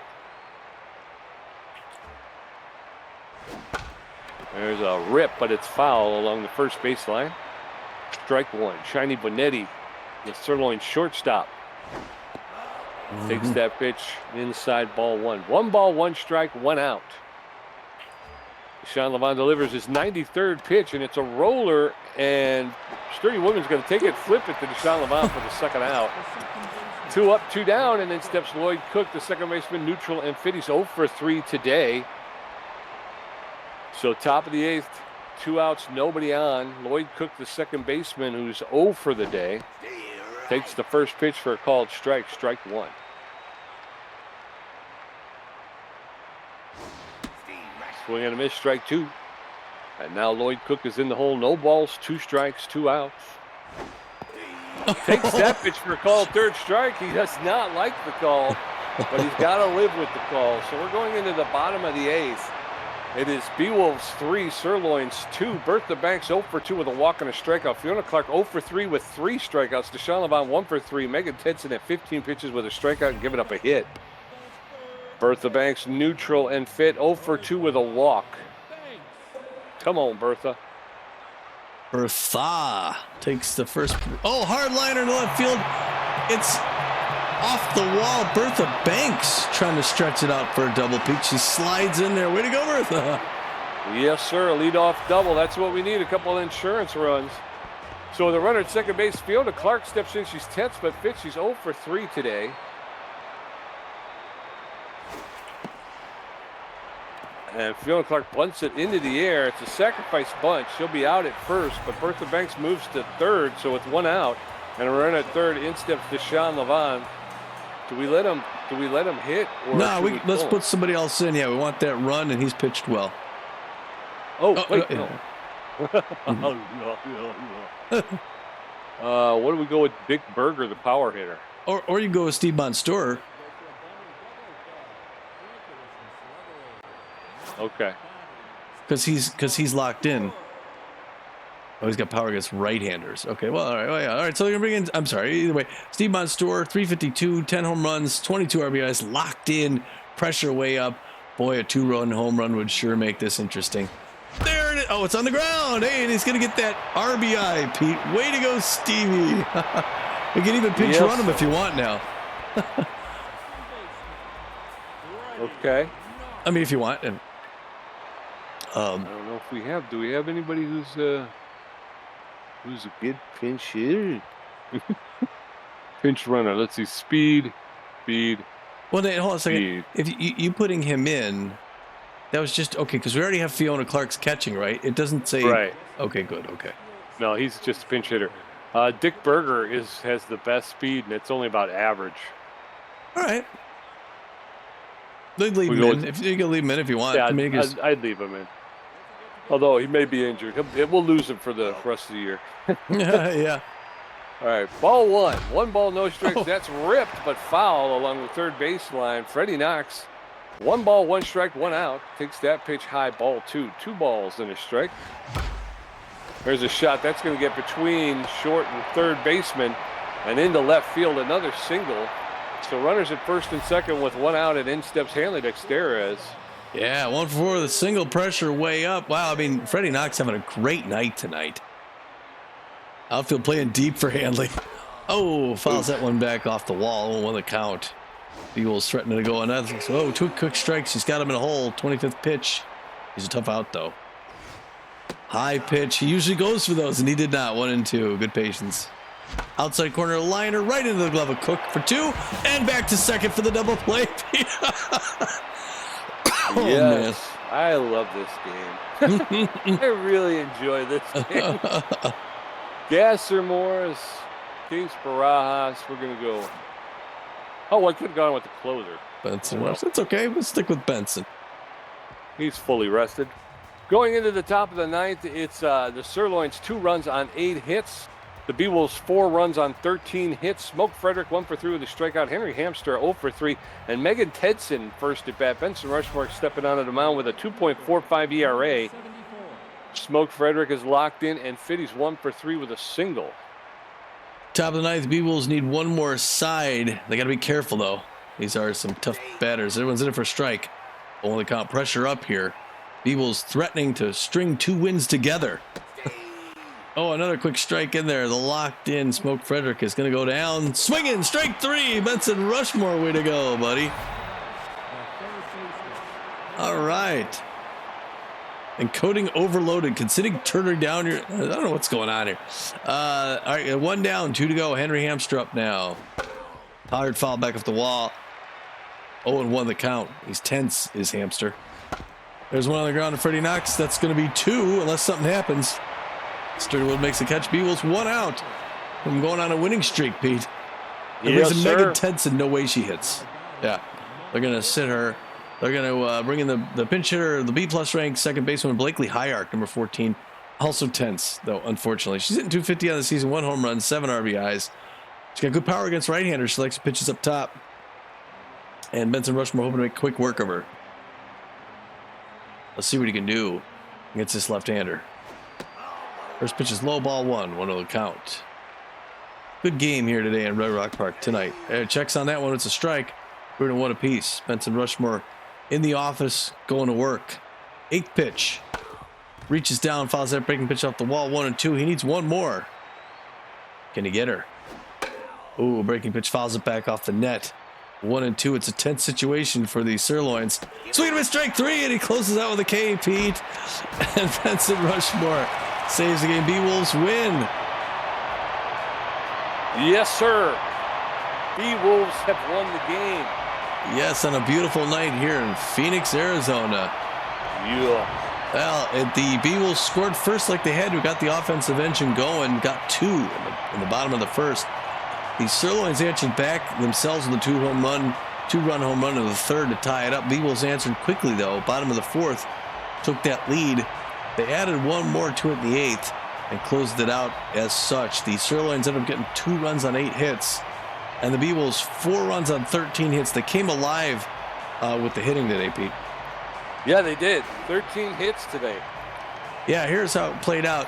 There's a rip, but it's foul along the first baseline. Strike 1. Shiny Bonetti, the Sirloin shortstop. Takes that pitch inside, ball 1. 1 ball, 1 strike, 1 out. Deshaun Levonn delivers his 93rd pitch, and it's a roller, and Sturdy Woodman's going to take it, flip it to Deshaun Levonn for the second out. 2 up, 2 down, and then steps Lloyd Cook, the second baseman, neutral and fit. He's 0 for 3 today. So top of the 8th, 2 outs, nobody on. Lloyd Cook, the second baseman, who's 0 for the day, takes the first pitch for a called strike, strike 1. Swing and a miss, strike 2. And now Lloyd Cook is in the hole. No balls, 2 strikes, 2 outs. Takes that pitch for a called third strike. He does not like the call, but he's got to live with the call. So we're going into the bottom of the 8th. It is Beewolves 3, Sirloins 2. Bertha Banks 0 for 2 with a walk and a strikeout. Fiona Clark 0 for 3 with 3 strikeouts. Deshaun Levonn 1 for 3. Megan Tedson at 15 pitches with a strikeout and giving up a hit. Bertha Banks neutral and fit, 0 for 2 with a walk. Come on, Bertha. Bertha takes the first. Oh, hard liner to left field. It's off the wall. Bertha Banks trying to stretch it out for a double peak. She slides in there. Way to go, Bertha. Yes, sir. A leadoff double. That's what we need. A couple of insurance runs. So the runner at second base, Fiona Clark steps in. She's tense but fit. She's 0 for 3 today. And Fiona Clark bunts it into the air. It's a sacrifice bunt. She'll be out at first, but Bertha Banks moves to third, so with 1 out and a run at third, in steps Deshaun Levonn. Do we let him hit? Or no, let's put somebody else in. Yeah, we want that run, and he's pitched well. Oh, wait, no. What do we go with Dick Berger, the power hitter? Or you go with Steve Monstour. Okay. Because he's locked in. Oh, he's got power against right-handers. Okay, well, all right. Well, yeah. All right, so you're bringing. I'm sorry. Either way, Steve Monstour, 352, 10 home runs, 22 RBIs, locked in, pressure way up. Boy, a 2-run home run would sure make this interesting. There it is. Oh, it's on the ground. Hey, and he's going to get that RBI, Pete. Way to go, Stevie. You can even pinch run him if you want now. Okay. I mean, if you want. And, I don't know if we have. Do we have anybody who's a good pinch hitter? Pinch runner. Let's see. Speed. Well, then, hold on a second. If you putting him in, that was just okay because we already have Fiona Clark's catching, right? It doesn't say. Right. Okay, good. Okay. No, he's just a pinch hitter. Dick Berger has the best speed, and it's only about average. All right. They'd leave him in. If you can leave him in if you want. Yeah, I mean, I'd leave him in. Although he may be injured. We'll lose him for the rest of the year. Yeah. All right, ball 1. 1 ball, no strikes. Oh. That's ripped, but foul along the third baseline. Freddie Knox, 1 ball, 1 strike, 1 out. Takes that pitch high, ball 2. 2 balls and a strike. There's a shot. That's going to get between short and third baseman and into left field. Another single. So runners at first and second with 1 out, and in steps Hanley Dexteris. Yeah, 1 for 4 with a single, pressure way up. Wow, I mean, Freddie Knox having a great night tonight. Outfield playing deep for Hanley. Oh, fouls that one back off the wall. 1 the count. Beewolves threatening to go another. So, 2 quick strikes. He's got him in a hole. 25th pitch. He's a tough out, though. High pitch. He usually goes for those, and he did not. 1 and 2. Good patience. Outside corner liner right into the glove of Cook for 2, and back to second for the double play. Oh, yes, man. I love this game. I really enjoy this game. Gasser Morris, Case Barajas. We're going to go Oh, I could have gone with the closer. Benson Rush. That's okay. We'll stick with Benson. He's fully rested. Going into the top of the ninth, it's the Sirloins 2 runs on 8 hits. The Beewolves 4 runs on 13 hits. Smoke Frederick 1 for 3 with a strikeout. Henry Hamster 0 for 3. And Megan Tedson first at bat. Benson Rushmore stepping onto the mound with a 2.45 ERA. Smoke Frederick is locked in, and Fitty's 1 for 3 with a single. Top of the ninth, Beewolves need one more side. They got to be careful, though. These are some tough batters. Everyone's in it for a strike. Only count pressure up here. Beewolves threatening to string 2 wins together. Oh, another quick strike in there. The locked in Smoke Frederick is going to go down. Swinging, strike 3. Benson Rushmore, way to go, buddy. All right. Encoding overloaded. Considering turning down your... I don't know what's going on here. All right, 1 down, 2 to go. Henry Hamster up now. Pollard foul back off the wall. 0-1 the count. He's tense, is Hamster. There's one on the ground to Freddie Knox. That's going to be 2 unless something happens. Sturdywood makes a catch. Beewolves 1 out. I'm going on a winning streak, Pete. Yes, There's sir. Megan Tedson. No way she hits. Yeah. They're going to sit her. They're going to bring in the pinch hitter, the B-plus ranked second baseman, Blakely Hyark, number 14. Also tense, though, unfortunately. She's hitting 250 on the season, 1 home run, 7 RBIs. She's got good power against right-handers. She likes to pitches up top. And Benson Rushmore hoping to make quick work of her. Let's see what he can do against this left-hander. First pitch is low, ball 1 on the count. Good game here today in Red Rock Park tonight. Checks on that one. It's a strike. We're in 1 apiece. Benson Rushmore in the office going to work. 8th pitch. Reaches down, fouls that breaking pitch off the wall. 1-2. He needs 1 more. Can he get her? Ooh, breaking pitch fouls it back off the net. 1-2. It's a tense situation for the Sirloins. Swing and miss, strike 3, and he closes out with a K, Pete. And Benson Rushmore saves the game. Beewolves win. Yes, sir. Beewolves have won the game. Yes, on a beautiful night here in Phoenix, Arizona. Yeah. Well, the Beewolves scored first like they had to. Got the offensive engine going. Got 2 in the bottom of the first. The Sirloins answered back themselves with a 2-run home run in the third to tie it up. Beewolves answered quickly, though. Bottom of the 4th, took that lead. They added 1 more to it in the 8th and closed it out as such. The Sirloins ended up getting 2 runs on 8 hits. And the Beewolves 4 runs on 13 hits. They came alive with the hitting today, Pete. Yeah, they did. 13 hits today. Yeah, here's how it played out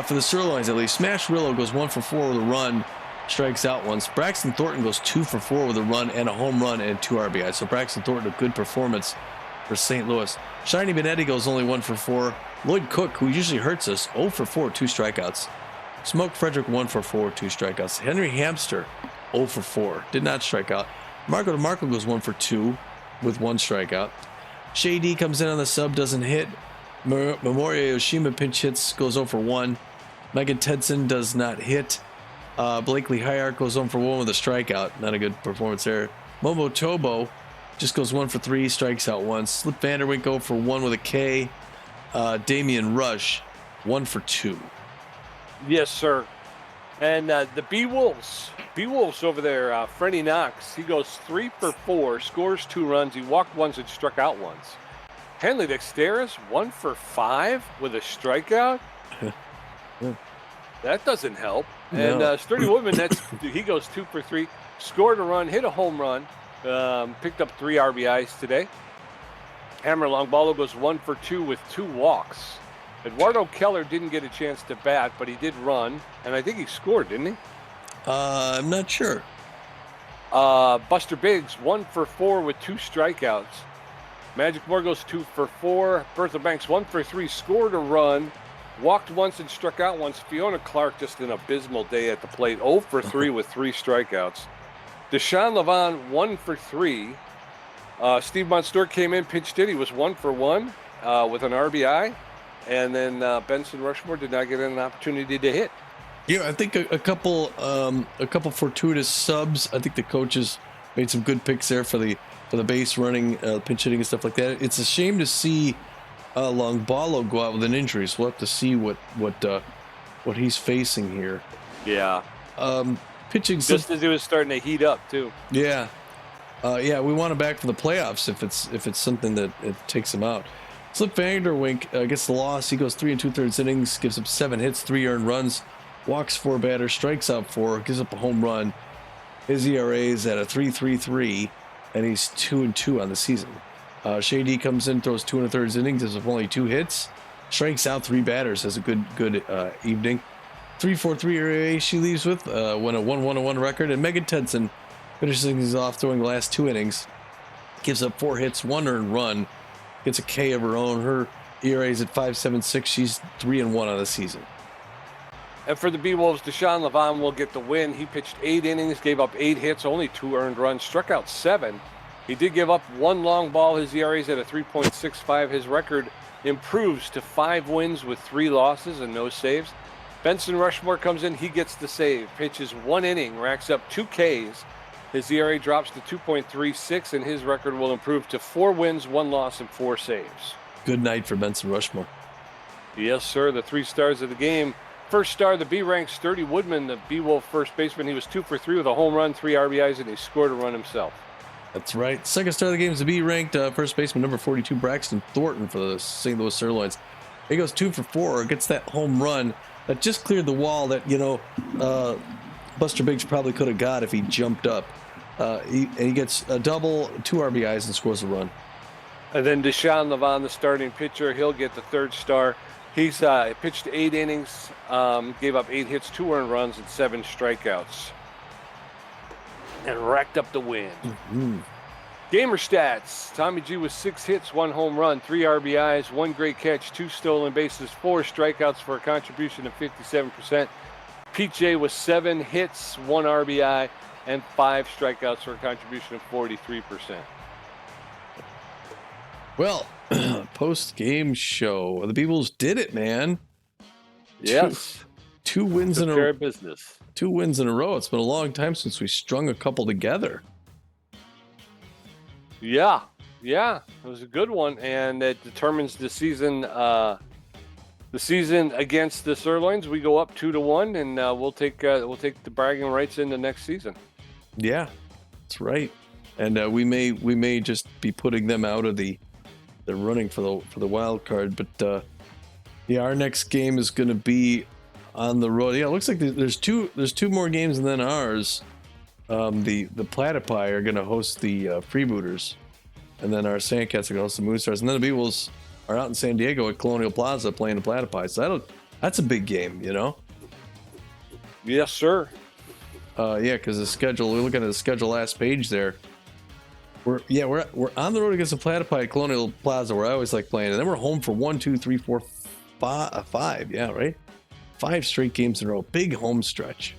for the Sirloins at least. Smash Rillo goes 1 for 4 with a run, strikes out once. Braxton Thornton goes 2 for 4 with a run and a home run and 2 RBIs. So Braxton Thornton, a good performance for St. Louis. Shiny Benetti goes only 1 for 4. Lloyd Cook, who usually hurts us, 0 for 4, 2 strikeouts. Smoke Frederick 1 for 4, 2 strikeouts. Henry Hamster 0 for 4, did not strike out. Marco DeMarco goes 1 for 2 with 1 strikeout. Shady comes in on the sub, doesn't hit. Memoria Yoshima pinch hits, goes 0 for 1. Megan Tedson does not hit. Blakely Hyark goes 0 for 1 with a strikeout. Not a good performance there. Momo Tobo just goes 1 for 3, strikes out once. Slip Vanderwink 0 for 1 with a K. Damian Rush 1 for 2. Yes, sir. And the Beewolves over there, Freddie Knox, he goes 3 for 4, scores 2 runs. He walked once and struck out once. Henley Dexteris, 1 for 5 with a strikeout. That doesn't help. No. And Sturdy Woodman, he goes 2 for 3, scored a run, hit a home run, picked up 3 RBIs today. Hammer Longballo goes 1 for 2 with 2 walks. Eduardo Keller didn't get a chance to bat, but he did run, and I think he scored, didn't he? I'm not sure. Buster Biggs, 1 for 4 with 2 strikeouts. Magic Moore goes 2 for 4. Bertha Banks, 1 for 3, scored a run, walked once and struck out once. Fiona Clark, just an abysmal day at the plate, 0 for 3 with 3 strikeouts. Deshaun Levonn, 1 for 3. Steve Monstour came in, pitched it. He was 1 for 1 with an RBI. And then Benson Rushmore did not get an opportunity to hit. Yeah, I think a couple fortuitous subs. I think the coaches made some good picks there for the base running, pinch hitting and stuff like that. It's a shame to see Longballo go out with an injury. So we'll have to see what he's facing here. Yeah. Pitching just as he was starting to heat up too. Yeah. Yeah, we want him back for the playoffs if it's something that it takes him out. Slip Vanderwink gets the loss. He goes 3 2/3 innings, gives up 7 hits, 3 earned runs, walks 4 batters, strikes out 4, gives up a home run. His ERA is at a 3.33, and he's 2-2 on the season. Shady comes in, throws 2 1/3 innings, gives up only 2 hits, strikes out 3 batters, has a good evening. 3.43 ERA she leaves with, won a 1-1-1 record, and Megan Tedson finishes things off throwing the last 2 innings, gives up 4 hits, 1 earned run, gets a K of her own. Her ERA is at 5.76. She's 3-1 on the season. And for the Beewolves, Deshaun Levonn will get the win. He pitched 8 innings, gave up 8 hits, only 2 earned runs, struck out 7. He did give up 1 long ball. His ERA is at a 3.65. His record improves to 5 wins with 3 losses and no saves. Benson Rushmore comes in. He gets the save, pitches 1 inning, racks up 2 Ks. His ERA drops to 2.36, and his record will improve to 4 wins, 1 loss, and 4 saves. Good night for Benson Rushmore. Yes, sir. The 3 stars of the game. First star, the B-ranked Sturdy Woodman, the B-Wolf first baseman. He was 2 for 3 with a home run, 3 RBIs, and he scored a run himself. That's right. Second star of the game is the B-ranked first baseman, number 42, Braxton Thornton for the St. Louis Sirloins. He goes 2 for 4, gets that home run that just cleared the wall that, Buster Biggs probably could have got if he jumped up. He gets a double, 2 RBIs, and scores a run. And then Deshaun Levonn, the starting pitcher, he'll get the 3rd star. He's pitched 8 innings, gave up 8 hits, 2 earned runs, and 7 strikeouts. And racked up the win. Mm-hmm. Gamer stats. Tommy G with 6 hits, 1 home run, 3 RBIs, 1 great catch, 2 stolen bases, 4 strikeouts for a contribution of 57%. Pete J with 7 hits, 1 RBI, and 5 strikeouts for a contribution of 43%. Well, post-game show. The Beewolves did it, man. Yes. 2 wins in a row. Business. 2 wins in a row. It's been a long time since we strung a couple together. Yeah. It was a good one, and it determines the season. The season against the Sirloins, we go up 2-1, and we'll take the bragging rights into next season. Yeah, that's right. And we may just be putting them out of the running for the wild card. But our next game is going to be on the road. Yeah, it looks like there's two more games than ours. The Platypi are going to host the Freebooters, and then our Sandcats are going to host the Moonstars, and then the Beewolves are out in San Diego at Colonial Plaza playing the Platypi. So that's a big game, Yes, sir. Because the schedule. We're looking at the schedule last page there. We're on the road against the Platypi at Colonial Plaza, where I always like playing, and then we're home for 1, 2, 3, 4, 5. Yeah, right. 5 straight games in a row. Big home stretch.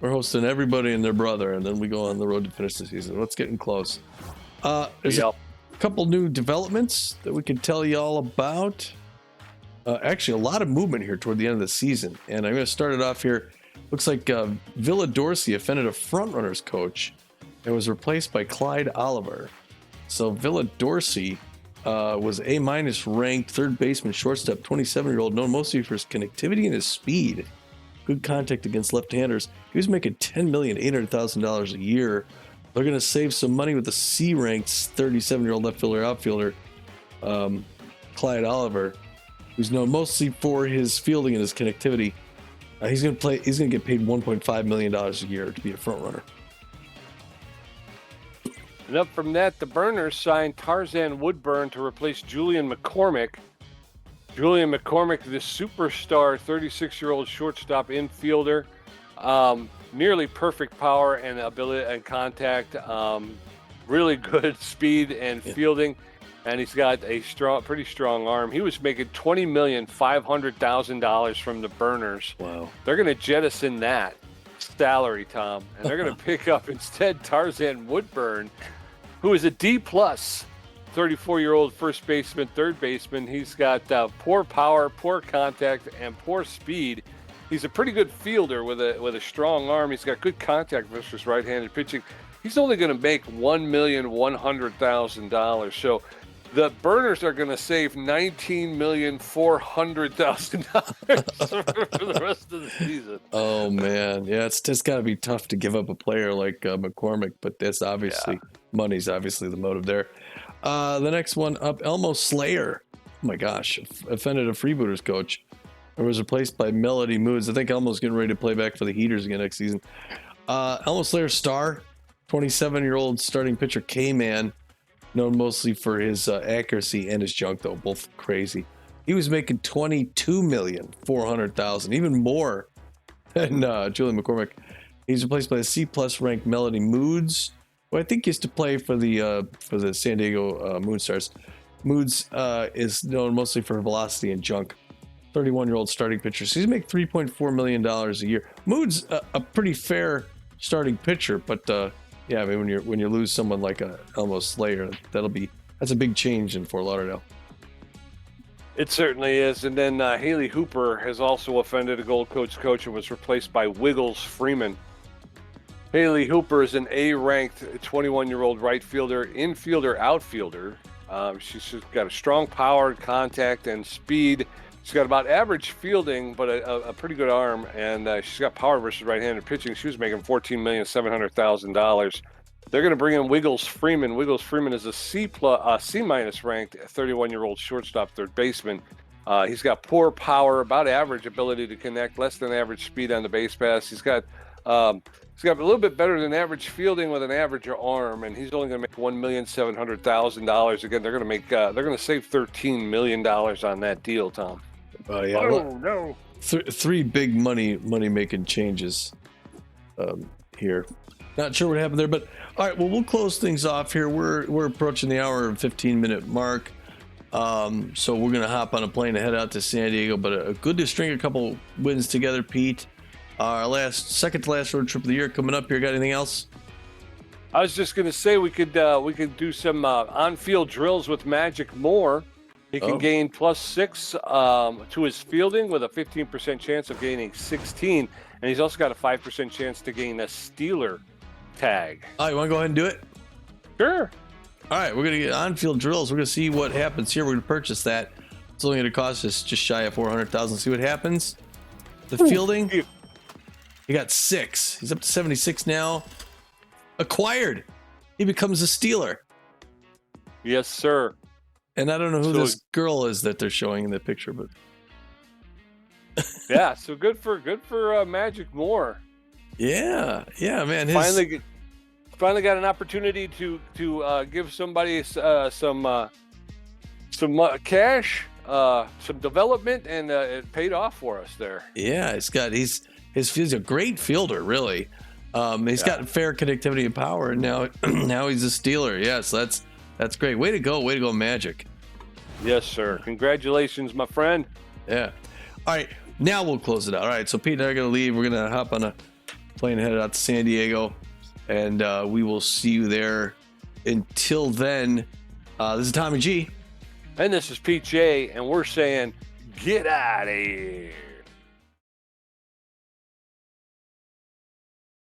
We're hosting everybody and their brother, and then we go on the road to finish the season. It's getting close. There's a couple new developments that we can tell you all about. Actually, a lot of movement here toward the end of the season, and I'm going to start it off here. Looks like Villa Dorsey offended a front-runners coach and was replaced by Clyde Oliver. So Villa Dorsey was A- ranked third baseman, shortstop, 27-year-old, known mostly for his connectivity and his speed. Good contact against left-handers. He was making $10,800,000 a year. They're going to save some money with the C-ranked 37-year-old left fielder outfielder, Clyde Oliver, who's known mostly for his fielding and his connectivity. He's going to get paid $1.5 million a year to be a front runner. And up from that, the Burners signed Tarzan Woodburn to replace Julian McCormick. Julian McCormick, the superstar 36-year-old shortstop infielder, nearly perfect power and ability and contact, really good speed and fielding, and he's got a pretty strong arm. He was making $20,500,000 from the Burners. Wow. They're going to jettison that salary, Tom, and they're going to pick up instead Tarzan Woodburn, who is a D+. 34-year-old first baseman, third baseman. He's got poor power, poor contact, and poor speed. He's a pretty good fielder with a strong arm. He's got good contact versus right-handed pitching. He's only going to make $1,100,000. So The Burners are going to save $19,400,000 for the rest of the season. Oh man, yeah, it's just got to be tough to give up a player like McCormick, but that's obviously money's obviously the motive there. The next one up, Elmo Slayer. Oh my gosh, offended a freebooters coach. It was replaced by Melody Moods. I think Elmo's getting ready to play back for the Heaters again next season. Elmo Slayer star, 27-year-old starting pitcher K-Man, known mostly for his accuracy and his junk, though, both crazy. He was making $22,400,000, even more than Julian McCormick. He's replaced by a C-plus ranked Melody Moods, who I think used to play for the San Diego Moonstars. Moods is known mostly for velocity and junk. 31-year-old starting pitcher. So he's making $3.4 million a year. Moods a pretty fair starting pitcher, but yeah, I mean when you lose someone like Elmo Slayer, that's a big change in Fort Lauderdale. It certainly is. And then Haley Hooper has also offended a Gold Coast coach and was replaced by Wiggles Freeman. Haley Hooper is an A-ranked 21-year-old right fielder, infielder, outfielder. She's got a strong power, contact, and speed. She's got about average fielding, but a pretty good arm, and she's got power versus right-handed pitching. She was making $14,700,000. They're going to bring in Wiggles Freeman. Wiggles Freeman is a C-minus ranked 31-year-old shortstop, third baseman. He's got poor power, about average ability to connect, less than average speed on the base pass. He's got a little bit better than average fielding with an average arm, and he's only going to make $1,700,000. Again, they're going to save $13 million on that deal, Tom. Yeah. Oh no! Three big money making changes here. Not sure what happened there, but all right. Well, we'll close things off here. We're approaching the hour and 15-minute mark, so we're gonna hop on a plane to head out to San Diego. But good to string a couple wins together, Pete. Our second to last road trip of the year coming up here. Got anything else? I was just gonna say we could do some on-field drills with Magic Moore. He can gain +6 to his fielding with a 15% chance of gaining 16, and he's also got a 5% chance to gain a Steeler tag. All right, you want to go ahead and do it? Sure. All right, we're going to get on-field drills. We're going to see what happens here. We're going to purchase that. It's only going to cost us just shy of $400,000. See what happens. The fielding, he got 6. He's up to 76 now. Acquired. He becomes a Steeler. Yes, sir. And I don't know who this girl is that they're showing in the picture, but yeah, so good for Magic Moore. Yeah, man. Finally got an opportunity to give somebody some cash, some development, and it paid off for us there. Yeah, he's a great fielder, really. He's got fair connectivity and power, and now he's a Steeler. Yes, that's great. Way to go, Magic. Yes, sir. Congratulations, my friend. Yeah. All right, now we'll close it out. All right, so Pete and I are going to leave. We're going to hop on a plane and head out to San Diego, and we will see you there. Until then, this is Tommy G. And this is Pete J, and we're saying, get out of here.